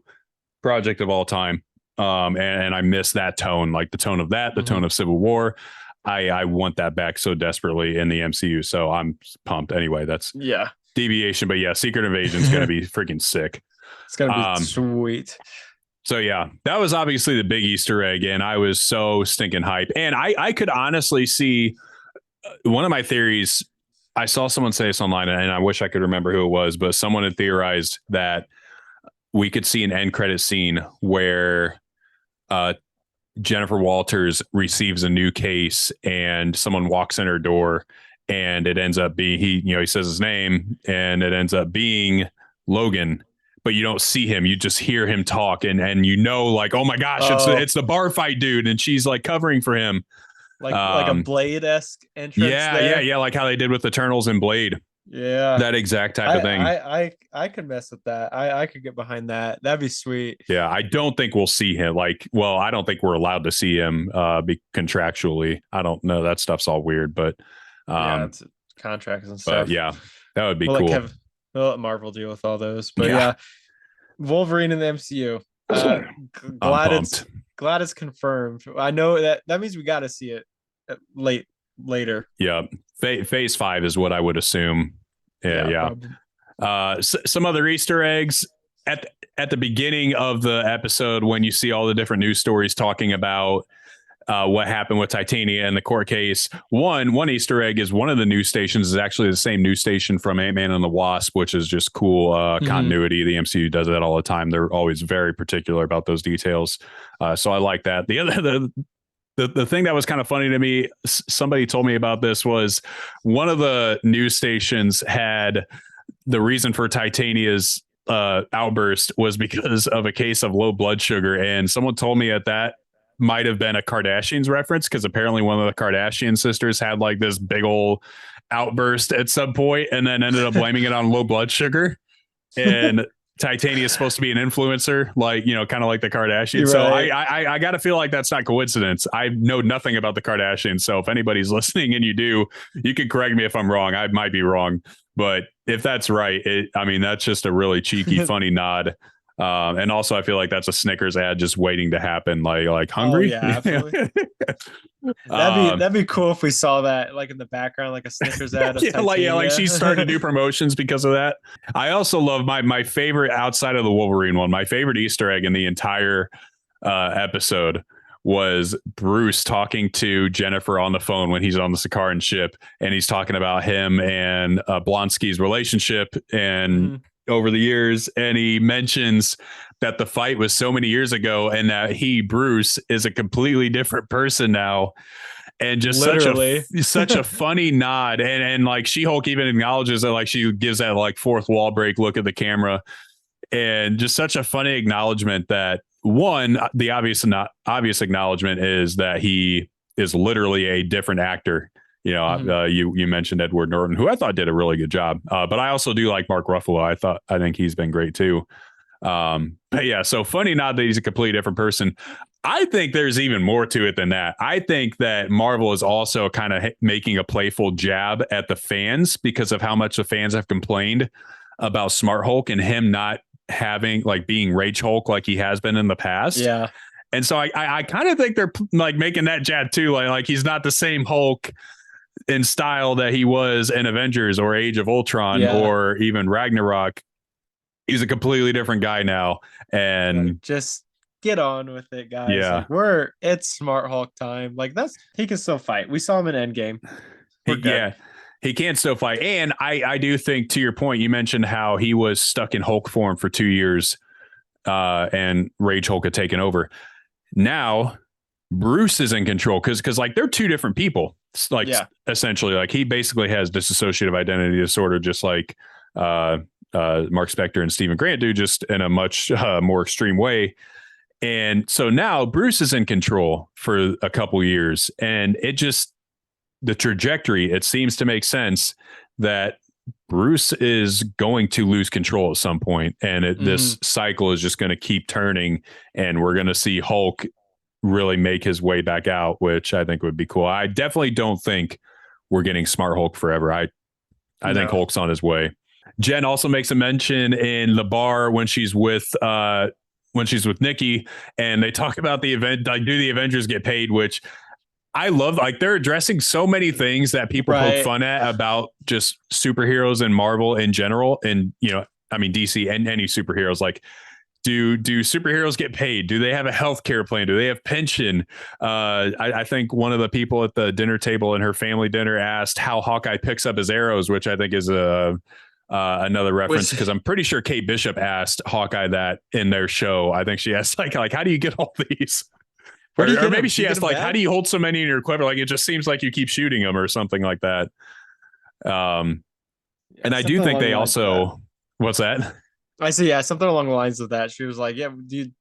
project of all time. And I miss that tone, like the tone of that, the tone of Civil War. I want that back so desperately in the MCU. So I'm pumped. Anyway, that's deviation, but Secret Invasion is going to be freaking sick. It's going to be sweet. So that was obviously the big Easter egg, and I was so stinking hype. And I could honestly see one of my theories. I saw someone say this online, and I wish I could remember who it was, but someone had theorized that we could see an end credit scene where Jennifer Walters receives a new case and someone walks in her door, and it ends up being he says his name, and it ends up being Logan, but you don't see him. You just hear him talk, and like, oh my gosh, it's the bar fight dude, and she's like covering for him. Like a Blade-esque entrance. Yeah. Like how they did with Eternals and Blade. Yeah. That exact type of thing. I could mess with that. I could get behind that. That'd be sweet. Yeah. I don't think we'll see him. I don't think we're allowed to see him contractually. I don't know. That stuff's all weird, but it's contracts and stuff. But that would be cool. We'll let Marvel deal with all those. But Wolverine in the MCU. Glad it's confirmed. I know that means we got to see it later. Yeah. Phase 5 is what I would assume. Yeah. Some other Easter eggs at the beginning of the episode, when you see all the different news stories talking about what happened with Titania and the court case. One Easter egg is one of the news stations is actually the same news station from Ant-Man and the Wasp, which is just cool continuity. The MCU does that all the time. They're always very particular about those details. So I like that. The thing that was kind of funny to me, somebody told me about this, was one of the news stations had the reason for Titania's outburst was because of a case of low blood sugar. And someone told me that might have been a Kardashians reference, because apparently one of the Kardashian sisters had like this big old outburst at some point and then ended up blaming it on low blood sugar. And Titania is supposed to be an influencer, like, kind of like the Kardashians. So I got to feel like that's not coincidence. I know nothing about the Kardashians. So if anybody's listening and you do, you can correct me if I'm wrong. I might be wrong, but if that's right, that's just a really cheeky, funny nod. And also I feel like that's a Snickers ad just waiting to happen. Like hungry. Oh, yeah, absolutely. That'd be cool if we saw that like in the background, like a Snickers ad. Like she started to do promotions because of that. I also love my favorite, outside of the Wolverine one, my favorite Easter egg in the entire episode was Bruce talking to Jennifer on the phone when he's on the Sakaran ship, and he's talking about him and Blonsky's relationship and over the years, and he mentions that the fight was so many years ago and that Bruce is a completely different person now, and just such a funny nod, and like She-Hulk even acknowledges that, like she gives that like fourth wall break look at the camera, and just such a funny acknowledgement that the obvious acknowledgement is that he is literally a different actor. You mentioned Edward Norton, who I thought did a really good job. But I also do like Mark Ruffalo. I think he's been great too. But yeah, so funny nod that he's a completely different person. I think there's even more to it than that. I think that Marvel is also kind of making a playful jab at the fans because of how much the fans have complained about Smart Hulk and him not having being Rage Hulk like he has been in the past. Yeah. And so I kind of think they're like making that jab too. Like he's not the same Hulk in style that he was in Avengers or Age of Ultron or even Ragnarok. He's a completely different guy now, and just get on with it, guys. Yeah, it's Smart Hulk time. Like he can still fight. We saw him in Endgame. He can still fight. And I do think, to your point, you mentioned how he was stuck in Hulk form for 2 years, and Rage Hulk had taken over. Now Bruce is in control because like they're two different people. Essentially, like he basically has dissociative identity disorder, just like Mark Spector and Stephen Grant do, just in a much more extreme way. And so now Bruce is in control for a couple years, and the trajectory, it seems to make sense that Bruce is going to lose control at some point, and this cycle is just going to keep turning, and we're going to see Hulk really make his way back out, which I think would be cool. I definitely don't think we're getting Smart Hulk forever. I think Hulk's on his way. Jen also makes a mention in the bar when she's with Nikki, and they talk about the event, like, do the Avengers get paid, which I love. Like, they're addressing so many things that people poke fun at about just superheroes and Marvel in general. And, DC and any superheroes, like, do superheroes get paid? Do they have a healthcare plan? Do they have pension? I think one of the people at the dinner table in her family dinner asked how Hawkeye picks up his arrows, which I think is another reference, because I'm pretty sure Kate Bishop asked Hawkeye that in their show. I think she asked like how do you get all these? Or maybe she asked like, how do you hold so many in your quiver? Like, it just seems like you keep shooting them or something like that. And I do think they also, what's that? I see. Yeah. Something along the lines of that. She was like, yeah,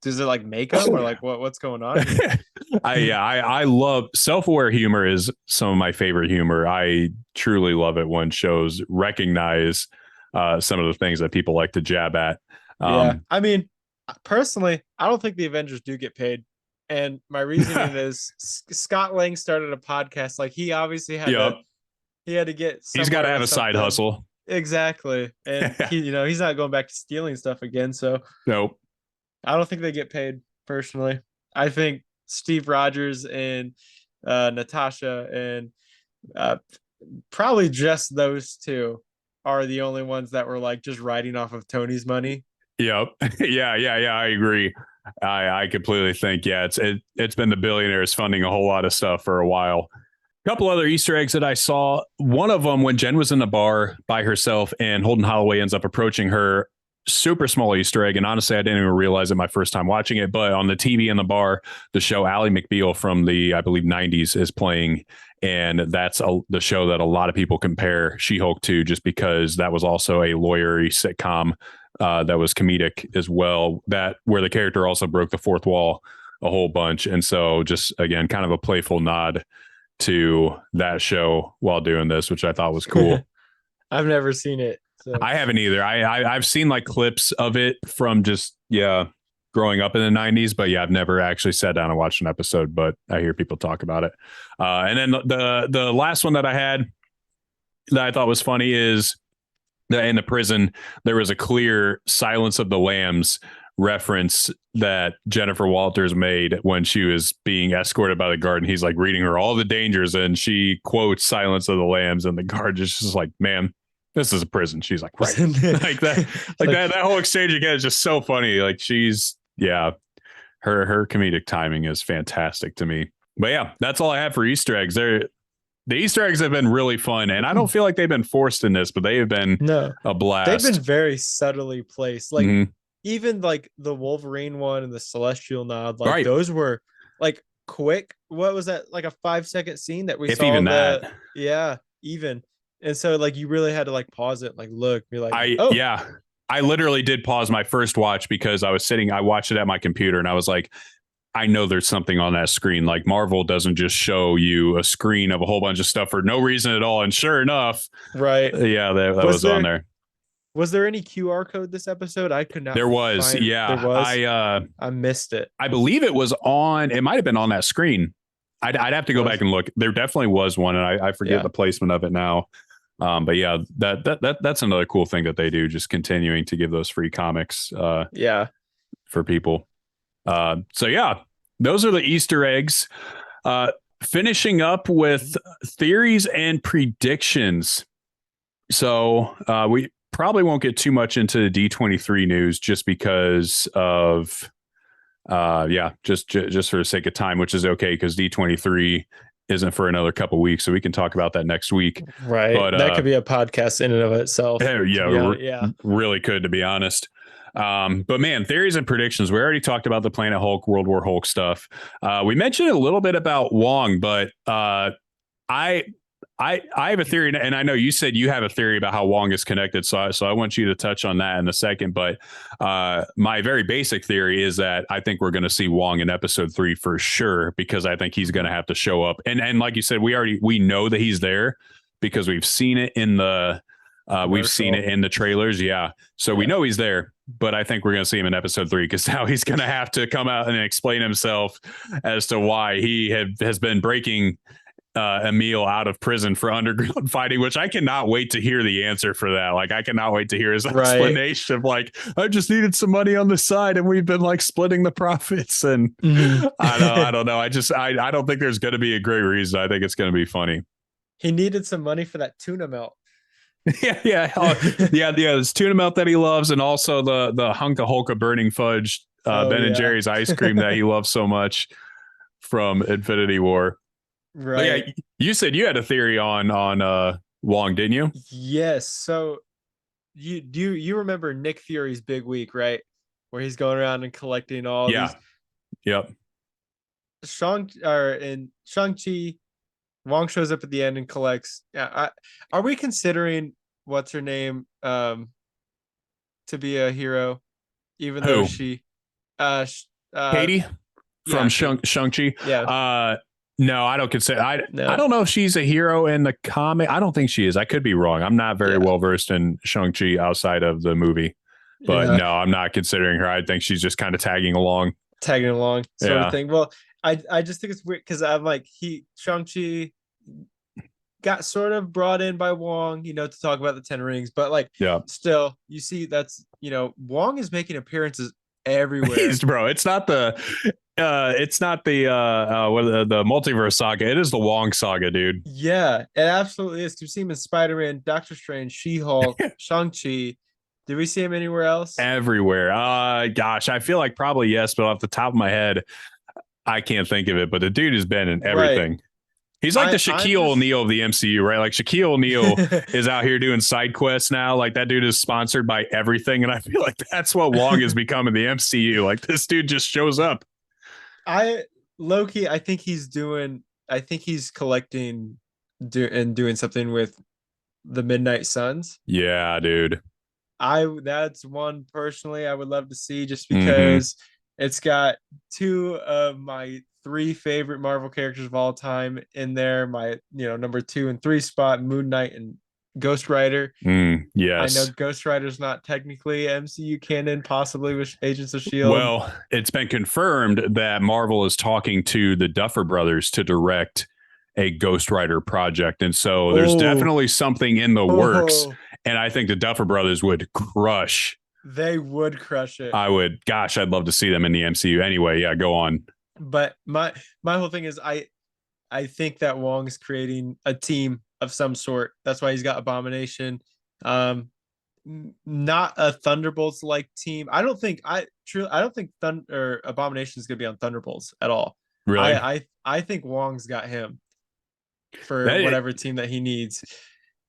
does it like makeup or like what's going on? I love self-aware humor is some of my favorite humor. I truly love it when shows recognize some of the things that people like to jab at. I mean, personally, I don't think the Avengers do get paid. And my reasoning is Scott Lang started a podcast. Like, he obviously had to get. He's got to have a side hustle. Exactly, and he's not going back to stealing stuff again. So nope, I don't think they get paid personally. I think Steve Rogers and Natasha and probably just those two are the only ones that were like just riding off of Tony's money. Yep. Yeah. I agree. I completely think, it's been the billionaires funding a whole lot of stuff for a while. A couple other Easter eggs that I saw. One of them, when Jen was in the bar by herself and Holden Holloway ends up approaching her, super small Easter egg. And honestly, I didn't even realize it my first time watching it, but on the TV in the bar, the show Ally McBeal from the, I believe, 90s is playing. And that's the show that a lot of people compare She-Hulk to, just because that was also a lawyery sitcom that was comedic as well, where the character also broke the fourth wall a whole bunch. And so just, again, kind of a playful nod to that show while doing this, which I thought was cool. I've never seen it. So. I haven't either. I've seen like clips of it from just, growing up in the 90s, but I've never actually sat down and watched an episode, but I hear people talk about it. And then the last one that I had that I thought was funny is that in the prison, there was a clear Silence of the Lambs reference that Jennifer Walters made when she was being escorted by the guard, and he's like reading her all the dangers, and she quotes Silence of the Lambs, and the guard is just like, ma'am, this is a prison. She's like, right. like that, that whole exchange again is just so funny. Like, she's, her comedic timing is fantastic to me. But that's all I have for Easter eggs. The Easter eggs have been really fun, and I don't feel like they've been forced in this, but they have been a blast. They've been very subtly placed. Like, even like the Wolverine one and the Celestial nod, like those were like quick. What was that? Like a 5-second scene that we saw. Even that. Yeah, even. And so like you really had to like pause it, like look, be like, I literally did pause my first watch because I watched it at my computer and I was like, I know there's something on that screen. Like, Marvel doesn't just show you a screen of a whole bunch of stuff for no reason at all. And sure enough, that was on there. Was there any QR code this episode? I could not. There was. There was. I missed it. I believe it was on. It might have been on that screen. I'd have to go back and look. There definitely was one, and I forget the placement of it now. But that's another cool thing that they do, just continuing to give those free comics for people. Those are the Easter eggs. Finishing up with theories and predictions. So we probably won't get too much into the D23 news just because of just for the sake of time, which is okay because D23 isn't for another couple weeks, so we can talk about that next week. Right. But that could be a podcast in and of itself. Really could, to be honest. But man, theories and predictions. We already talked about the Planet Hulk, World War Hulk stuff. We mentioned a little bit about Wong, but I I have a theory, and I know you said you have a theory about how Wong is connected. So I want you to touch on that in a second. But my very basic theory is that I think we're going to see Wong in episode 3 for sure, because I think he's going to have to show up. And like you said, we know that he's there because we've seen it in the trailers. Yeah. So we know he's there, but I think we're going to see him in episode 3 because now he's going to have to come out and explain himself as to why he has been breaking Emil out of prison for underground fighting, which I cannot wait to hear the answer for that. Like, I cannot wait to hear his explanation of like, I just needed some money on the side and we've been like splitting the profits. And I don't know. I don't think there's going to be a great reason. I think it's going to be funny. He needed some money for that tuna melt. Yeah. This tuna melt that he loves, and also the Hunka Holka burning fudge, Ben and Jerry's ice cream that he loves so much from Infinity War. Right. But yeah, you said you had a theory on Wong, didn't you? Yes. So you remember Nick Fury's big week, right? Where he's going around and collecting all these. Yep. In Shang-Chi, Wong shows up at the end and collects. Are we considering what's her name to be a hero, even though she Katie from Shang-Chi? Yeah. No, I don't consider. I don't know if she's a hero in the comic. I don't think she is. I could be wrong. I'm not very well versed in Shang-Chi outside of the movie, but no, I'm not considering her. I think she's just kind of tagging along sort of thing. Well, I just think it's weird because I'm like, Shang-Chi got sort of brought in by Wong, to talk about the 10 rings, but like, still, you see, that's, Wong is making appearances everywhere. It's not the multiverse saga. It is the Wong saga, dude. Yeah, it absolutely is. You see him in Spider-Man, Doctor Strange, She-Hulk, Shang-Chi. Did we see him anywhere else? Everywhere. Gosh, I feel like probably yes, but off the top of my head, I can't think of it. But the dude has been in everything. Right. He's like the Shaquille O'Neal of the MCU, right? Like Shaquille O'Neal is out here doing side quests now. Like that dude is sponsored by everything. And I feel like that's what Wong has become in the MCU. Like this dude just shows up. I think he's collecting and doing something with the Midnight Suns. Yeah, dude. That's one personally I would love to see, just because it's got 2 of my 3 favorite Marvel characters of all time in there. My, number 2 and 3 spot, Moon Knight and Ghost Rider. Yes. I know Ghost Rider's not technically MCU canon, possibly with Agents of S.H.I.E.L.D. Well, it's been confirmed that Marvel is talking to the Duffer Brothers to direct a Ghost Rider project. And so there's definitely something in the works. And I think the Duffer Brothers would crush. They would crush it. I'd love to see them in the MCU. Anyway, yeah, go on. But my whole thing is I think that Wong's creating a team of some sort. That's why he's got Abomination. Not a Thunderbolts like team. I don't think Abomination is gonna be on Thunderbolts at all. Really? I think Wong's got him for whatever team that he needs.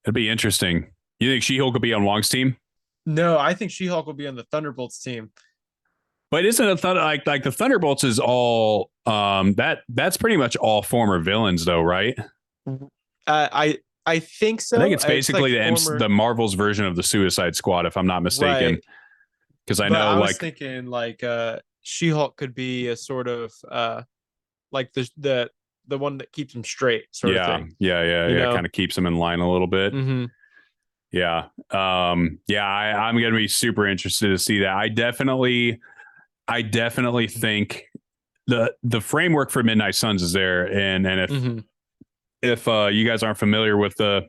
It'd be interesting. You think She-Hulk could be on Wong's team? No, I think She-Hulk will be on the Thunderbolts team. But isn't it like the Thunderbolts is all that's pretty much all former villains though, right? I think so. I think it's basically the Marvel's version of the Suicide Squad, if I'm not mistaken. Because I was thinking like She-Hulk could be a sort of like the one that keeps him straight sort of thing. Yeah. Kind of keeps him in line a little bit. Mm-hmm. Yeah. I'm gonna be super interested to see that. I definitely think the framework for Midnight Suns is there, and if you guys aren't familiar with the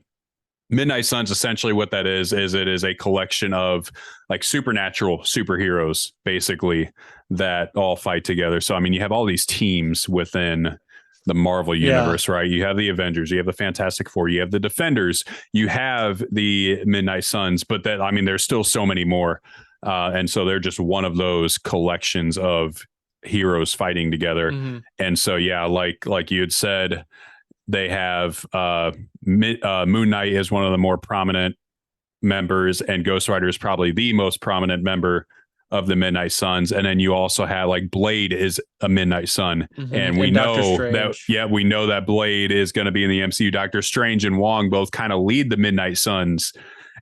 Midnight Suns, essentially what that is it is a collection of like supernatural superheroes, basically, that all fight together. So I mean, you have all these teams within the Marvel universe, right? You have the Avengers, you have the Fantastic Four, you have the Defenders, you have the Midnight Suns, but there's still so many more. And so they're just one of those collections of heroes fighting together. And so, like you had said, they have Moon Knight is one of the more prominent members, and Ghost Rider is probably the most prominent member of the Midnight Suns. And then you also have like Blade is a Midnight Sun. And we know that, we know that Blade is going to be in the MCU. Doctor Strange and Wong both kind of lead the Midnight Suns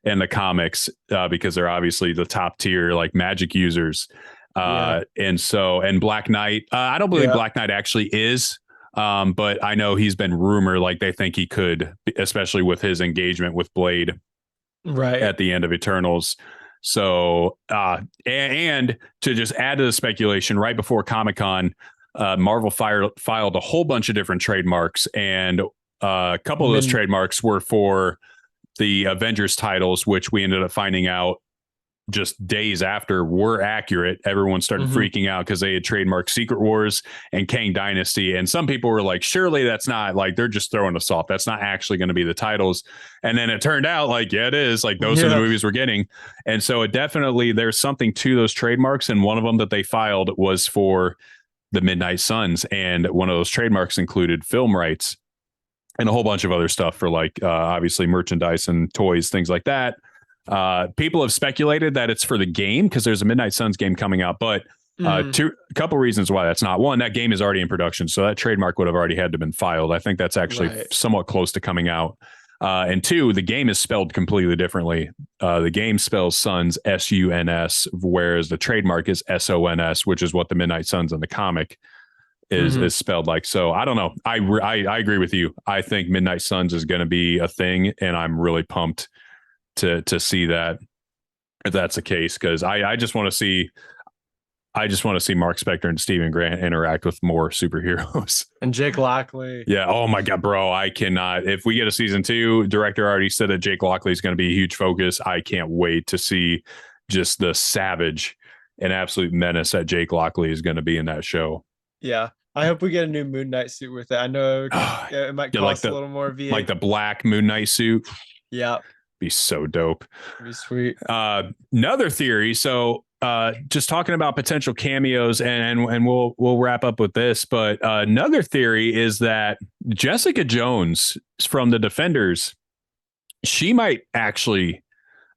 in the comics because they're obviously the top tier, like magic users. And Black Knight, I don't believe Black Knight actually is, but I know he's been rumored, like they think he could, especially with his engagement with Blade at the end of Eternals. So, and to just add to the speculation, right before Comic-Con, Marvel filed a whole bunch of different trademarks, and a couple of those trademarks were for the Avengers titles, which we ended up finding out just days after were accurate. Everyone started freaking out because they had trademarked Secret Wars and Kang Dynasty. And some people were like, surely that's not, like, they're just throwing us off. That's not actually going to be the titles. And then it turned out like, yeah, it is. Like, those are the movies we're getting. And so it definitely, there's something to those trademarks. And one of them that they filed was for the Midnight Suns. And one of those trademarks included film rights and a whole bunch of other stuff for, like, obviously merchandise and toys, things like that. People have speculated that it's for the game because there's a Midnight Suns game coming out, but a couple reasons why that's not. One, that game is already in production, so that trademark would have already had to been filed. I think that's actually somewhat close to coming out. And two, the game is spelled completely differently. The game spells Suns SUNS, whereas the trademark is SONS, which is what the Midnight Suns in the comic is spelled like. So I don't know. I agree with you. I think Midnight Suns is going to be a thing, and I'm really pumped to see that, if that's the case, because I just want to see Mark Spector and Stephen Grant interact with more superheroes. And Jake Lockley. Yeah. Oh my God, bro. I cannot. If we get a season 2, director already said that Jake Lockley is going to be a huge focus. I can't wait to see just the savage and absolute menace that Jake Lockley is going to be in that show. Yeah. I hope we get a new Moon Knight suit with it. I know it might cost a little more VA. Like the black Moon Knight suit. Yeah. Be so dope. Be sweet. Another theory. So just talking about potential cameos, and we'll wrap up with this. But another theory is that Jessica Jones from the Defenders, she might actually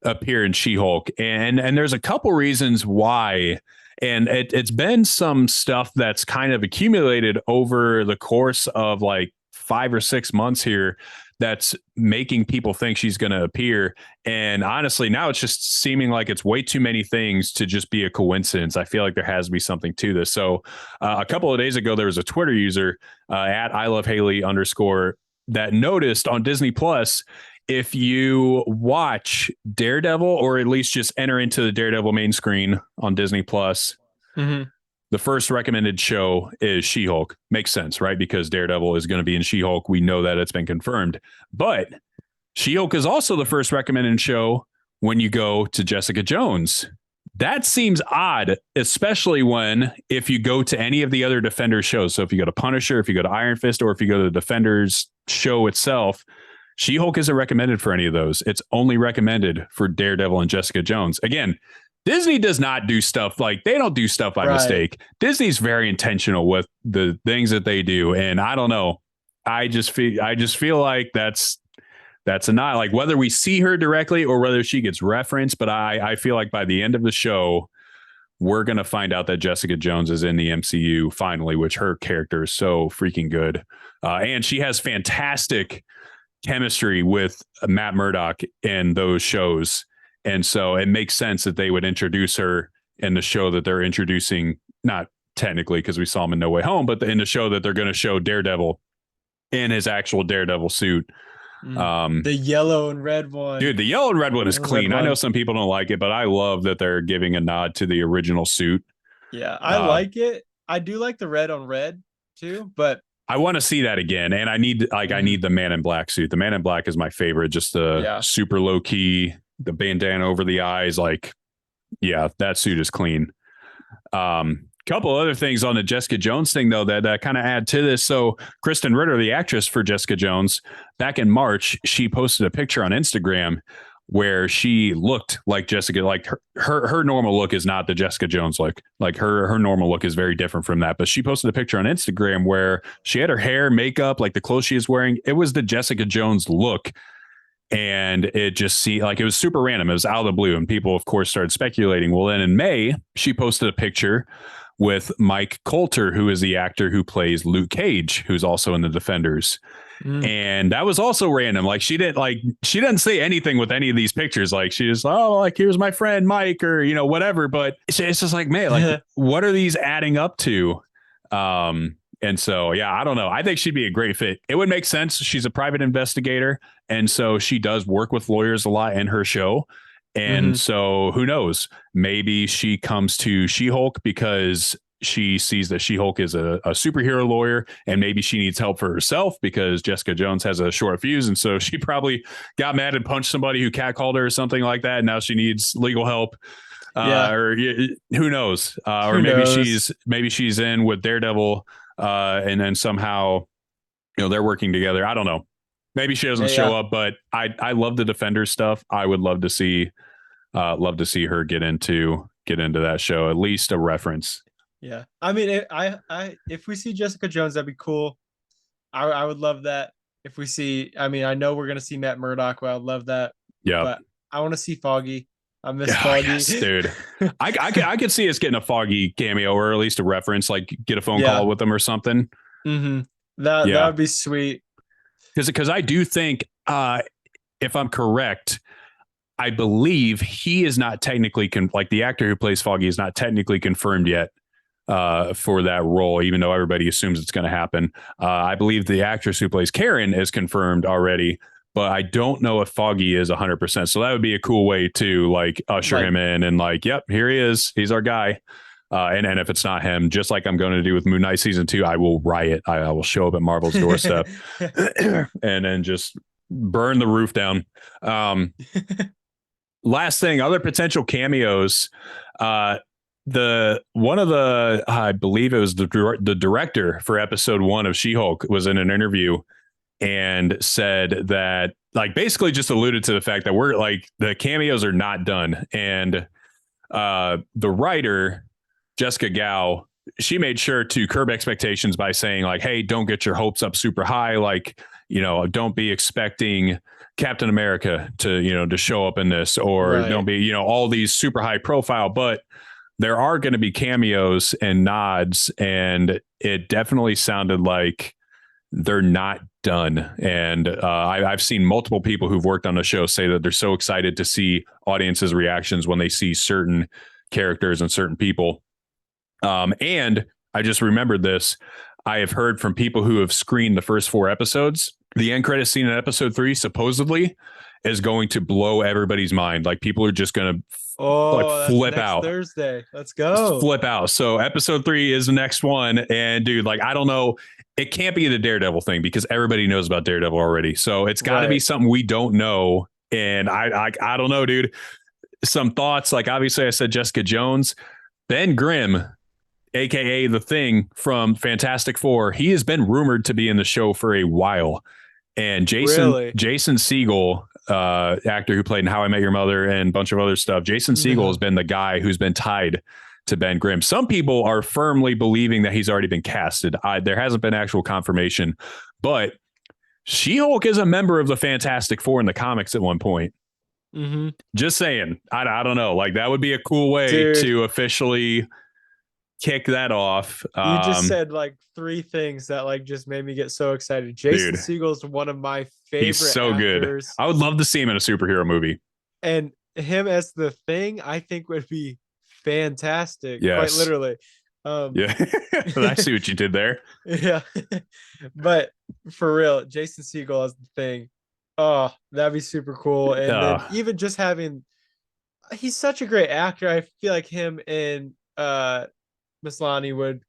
appear in She-Hulk, and there's a couple reasons why. And it's been some stuff that's kind of accumulated over the course of like 5 or 6 months here that's making people think she's going to appear. And honestly, now it's just seeming like it's way too many things to just be a coincidence. I feel like there has to be something to this. So a couple of days ago, there was a Twitter user at @ILoveHaley_ that noticed on Disney Plus, if you watch Daredevil, or at least just enter into the Daredevil main screen on Disney Plus, the first recommended show is She-Hulk. Makes sense, right? Because Daredevil is going to be in She-Hulk. We know that it's been confirmed. But She-Hulk is also the first recommended show when you go to Jessica Jones. That seems odd, especially if you go to any of the other Defenders shows. So if you go to Punisher, if you go to Iron Fist, or if you go to the Defenders show itself, She-Hulk isn't recommended for any of those. It's only recommended for Daredevil and Jessica Jones. Again, Disney does not do stuff like, they don't do stuff by mistake. Disney's very intentional with the things that they do. And I don't know. I just feel like that's a not, like, whether we see her directly or whether she gets referenced. But I feel like by the end of the show, we're going to find out that Jessica Jones is in the MCU finally, which her character is so freaking good. And she has fantastic chemistry with Matt Murdock in those shows. And so it makes sense that they would introduce her in the show that they're introducing, not technically because we saw him in No Way Home, but in the show that they're going to show Daredevil in his actual Daredevil suit. The yellow and red one. Dude, the yellow and red one is clean. I know some people don't like it, but I love that they're giving a nod to the original suit. Yeah, I like it. I do like the red on red too, but I want to see that again. And I need the Man in Black suit. The Man in Black is my favorite. Just the super low key, the bandana over the eyes. Like, yeah, that suit is clean. Couple other things on the Jessica Jones thing, though, that kind of add to this. So Kristen Ritter, the actress for Jessica Jones, back in March, she posted a picture on Instagram where she looked like Jessica. Like her normal look is not the Jessica Jones look. Like her normal look is very different from that. But she posted a picture on Instagram where she had her hair, makeup, like the clothes she is wearing. It was the Jessica Jones look. And it just seemed like it was super random. It was out of the blue. And people, of course, started speculating. Well, then in May, she posted a picture with Mike Coulter, who is the actor who plays Luke Cage, who's also in the Defenders. And that was also random. Like she didn't say anything with any of these pictures. Like she just, oh, like here's my friend Mike, or whatever. But it's just like, man, like what are these adding up to? And so, yeah, I don't know. I think she'd be a great fit. It would make sense. She's a private investigator, and so she does work with lawyers a lot in her show. And so who knows? Maybe she comes to She-Hulk because she sees that She-Hulk is a superhero lawyer, and maybe she needs help for herself because Jessica Jones has a short fuse. And so she probably got mad and punched somebody who catcalled her or something like that. And now she needs legal help. Or who knows? Or maybe she's in with Daredevil, and then somehow, they're working together. I don't know. Maybe she doesn't show up, but I love the Defender stuff. I would love to see her get into that show, at least a reference. Yeah, I mean, if we see Jessica Jones, that'd be cool. I would love that. If we see, I mean, I know we're gonna see Matt Murdock, but I'd love that. Yeah, but I want to see Foggy. I miss Foggy, yes, dude. I could see us getting a Foggy cameo, or at least a reference, like get a phone call with him or something. That would be sweet. Because I do think, if I'm correct, I believe he is not technically like the actor who plays Foggy is not technically confirmed yet for that role, even though everybody assumes it's going to happen. I believe the actress who plays Karen is confirmed already, but I don't know if Foggy is 100%. So that would be a cool way to like usher him in and like, yep, here he is. He's our guy. And if it's not him, just like I'm going to do with Moon Knight season 2, I will riot. I will show up at Marvel's doorstep and then just burn the roof down. Last thing, other potential cameos. I believe it was the director for episode 1 of She-Hulk was in an interview and said that, like, basically just alluded to the fact that we're like the cameos are not done. And the writer, Jessica Gao, she made sure to curb expectations by saying like, hey, don't get your hopes up super high. Like, don't be expecting Captain America to show up in this, or don't be, all these super high profile, but there are going to be cameos and nods. And it definitely sounded like they're not done. And I've seen multiple people who've worked on the show say that they're so excited to see audiences' reactions when they see certain characters and certain people. And I just remembered this. I have heard from people who have screened the first 4 episodes. The end credit scene in episode 3 supposedly is going to blow everybody's mind. Like people are just going to flip out. Thursday. Let's go. Just flip out. So episode 3 is the next one. And dude, like, I don't know. It can't be the Daredevil thing because everybody knows about Daredevil already. So it's got to be something we don't know. And I don't know, dude. Some thoughts. Like obviously I said Jessica Jones, Ben Grimm, aka the Thing from Fantastic Four. He has been rumored to be in the show for a while. And Jason Segel, actor who played in How I Met Your Mother and a bunch of other stuff. Jason Segel has been the guy who's been tied to Ben Grimm. Some people are firmly believing that he's already been casted. There hasn't been actual confirmation, but She-Hulk is a member of the Fantastic Four in the comics at one point. Just saying. I don't know. Like that would be a cool way to officially kick that off. You just said like 3 things that like just made me get so excited. Jason Segel's one of my favorite. He's so actors. Good. I would love to see him in a superhero movie. And him as the Thing, I think would be fantastic. Yes. Quite literally. I see what you did there. Yeah. But for real, Jason Segel as the Thing. Oh, that'd be super cool. And then even just having, he's such a great actor. I feel like him and Maslany would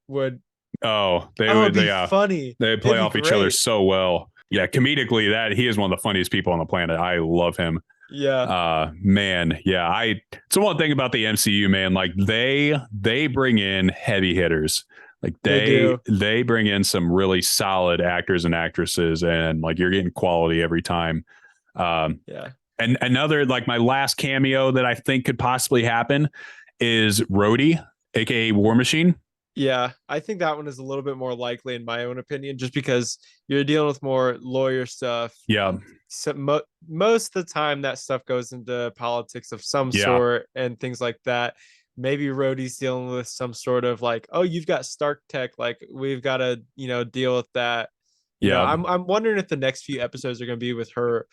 be funny. They play off each other so well. Yeah, comedically, that he is one of the funniest people on the planet. I love him. Yeah. Man. Yeah. It's the one thing about the MCU, man. Like they bring in heavy hitters. Like they bring in some really solid actors and actresses, and like you're getting quality every time. And another, like my last cameo that I think could possibly happen is Rhodey, aka War Machine. Yeah, I think that one is a little bit more likely in my own opinion, just because you're dealing with more lawyer stuff. Yeah. So most of the time that stuff goes into politics of some Yeah. sort and things like that. Maybe Rhodey's dealing with some sort of like, oh, you've got Stark Tech, like we've got to, deal with that. Yeah. I'm wondering if the next few episodes are going to be with her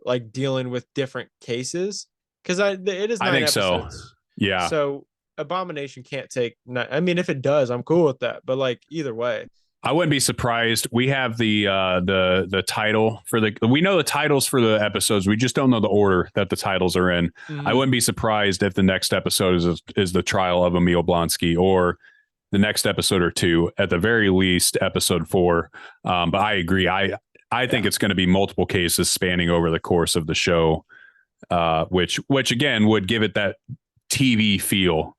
like dealing with different cases, because it is I 9 think so. episodes. Yeah. So Abomination can't take I mean, if it does, I'm cool with that. But like either way. I wouldn't be surprised. We have the title for we know the titles for the episodes. We just don't know the order that the titles are in. I wouldn't be surprised if the next episode is the trial of Emil Blonsky, or the next episode or two, at the very least episode 4. But I agree. I think it's going to be multiple cases spanning over the course of the show, which again would give it that TV feel,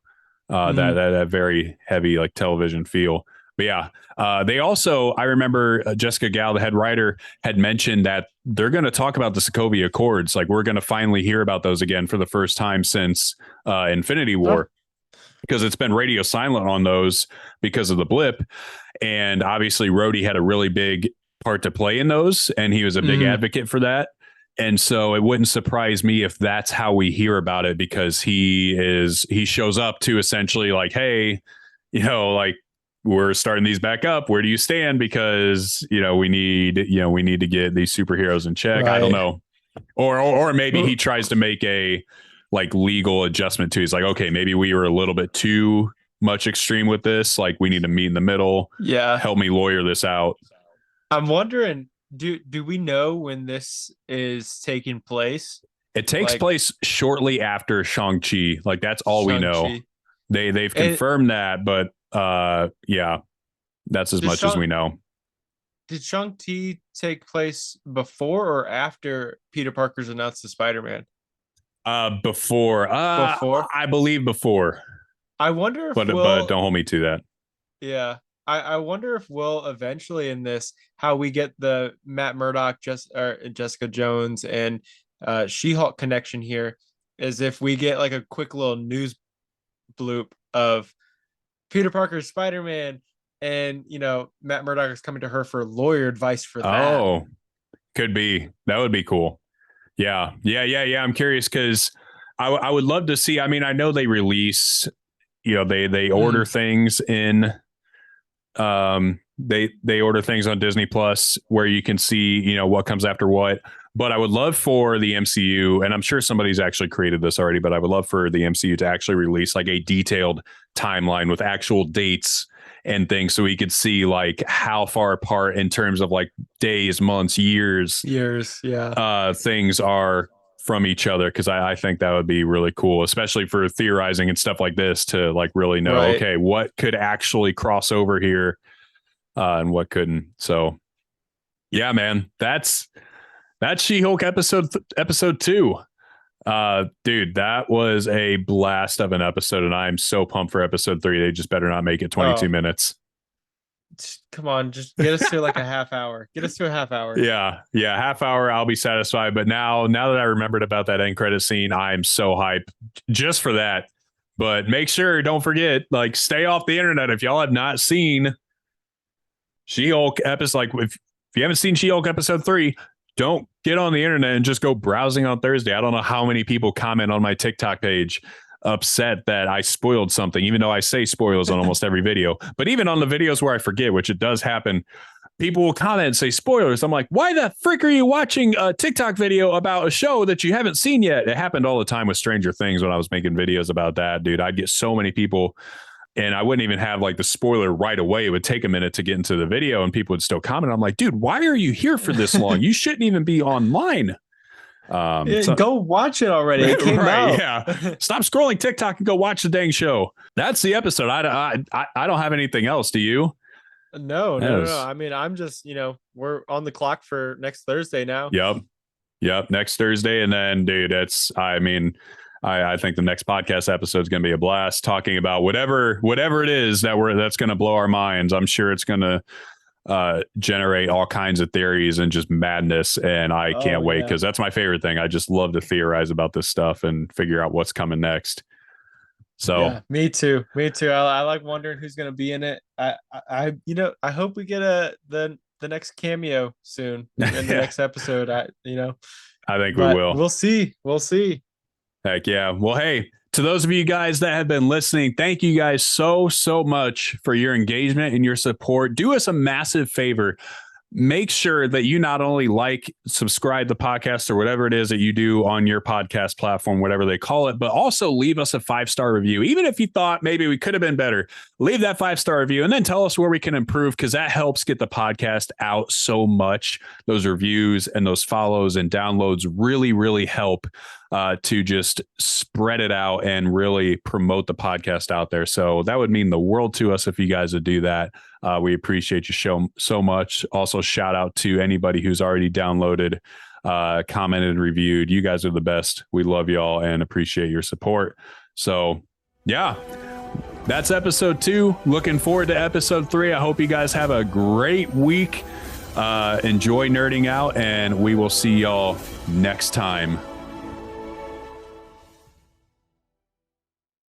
that very heavy like television feel. But yeah, they also, I remember Jessica Gao, the head writer, had mentioned that they're going to talk about the Sokovia Accords. Like we're going to finally hear about those again for the first time since Infinity War, because it's been radio silent on those because of the blip. And obviously Rhodey had a really big part to play in those, and he was a big advocate for that. And so it wouldn't surprise me if that's how we hear about it, because he shows up to essentially like, hey, like, we're starting these back up. Where do you stand? Because, we need to get these superheroes in check. Right. I don't know. Or maybe he tries to make a like legal adjustment too. He's like, okay, maybe we were a little bit too much extreme with this. Like we need to meet in the middle. Yeah. Help me lawyer this out. I'm wondering, do we know when this is taking place? It takes place shortly after Shang-Chi. Like that's all we know. They've confirmed that, but yeah, that's as much as we know. Did Shang-Chi take place before or after Peter Parker's announced to Spider-Man? Before. Before? I believe before. I wonder if but don't hold me to that. Yeah. I wonder if we'll eventually in this, how we get the Matt Murdock, Jessica Jones and She-Hulk connection here, is if we get like a quick little news bloop of Peter Parker's Spider-Man, and Matt Murdock is coming to her for lawyer advice for that. Oh, could be. That would be cool. Yeah. I'm curious because I would love to see. I mean, I know they release, they order things in. They order things on Disney Plus where you can see, what comes after what. But I would love for the MCU, and I'm sure somebody's actually created this already, but I would love for the MCU to actually release like a detailed timeline with actual dates and things, so we could see like how far apart in terms of like days, months, years, things are from each other. Because I think that would be really cool, especially for theorizing and stuff like this, to like really know, okay, what could actually cross over here and what couldn't. So yeah, man, that's She-Hulk episode 2. Dude, that was a blast of an episode, and I'm so pumped for episode 3. They just better not make it 22 minutes. Come on, just get us to like a half hour. Get us to a half hour. Yeah, half hour, I'll be satisfied. But now that I remembered about that end credit scene, I'm so hyped just for that. But make sure, don't forget, like, stay off the internet if y'all have not seen She-Hulk episode. Like, if you haven't seen She-Hulk episode 3, don't get on the internet and just go browsing on Thursday. I don't know how many people comment on my TikTok page upset that I spoiled something, even though I say spoilers on almost every video. But even on the videos where I forget, which it does happen, people will comment and say spoilers. I'm like, why the frick are you watching a TikTok video about a show that you haven't seen yet? It happened all the time with Stranger Things when I was making videos about that, dude. I'd get so many people, and I wouldn't even have like the spoiler right away. It would take a minute to get into the video and people would still comment. I'm like, dude, why are you here for this long? You shouldn't even be online. Go watch it already. It came out. Yeah. Stop scrolling TikTok and go watch the dang show. That's the episode. I don't have anything else. Do you? No. I mean, I'm just, we're on the clock for next Thursday now. Yep. Next Thursday. And then, dude, I think the next podcast episode is going to be a blast, talking about whatever it is that's going to blow our minds. I'm sure it's going to generate all kinds of theories and just madness. And I can't wait, because that's my favorite thing. I just love to theorize about this stuff and figure out what's coming next. So yeah, me too. Me too. I like wondering who's gonna be in it. I hope we get the next cameo soon in the next episode. I think we But will. we'll see. We'll see. Heck yeah. Well, hey, to those of you guys that have been listening, thank you guys so much for your engagement and your support. Do us a massive favor. Make sure that you not only like, subscribe the podcast or whatever it is that you do on your podcast platform, whatever they call it, but also leave us a 5-star review. Even if you thought maybe we could have been better, leave that 5-star review and then tell us where we can improve, because that helps get the podcast out so much. Those reviews and those follows and downloads really help to just spread it out and really promote the podcast out there. So that would mean the world to us if you guys would do that. We appreciate you so much. Also, shout out to anybody who's already downloaded, commented, and reviewed. You guys are the best. We love y'all and appreciate your support. So, yeah, that's episode 2. Looking forward to episode 3. I hope you guys have a great week. Enjoy nerding out, and we will see y'all next time.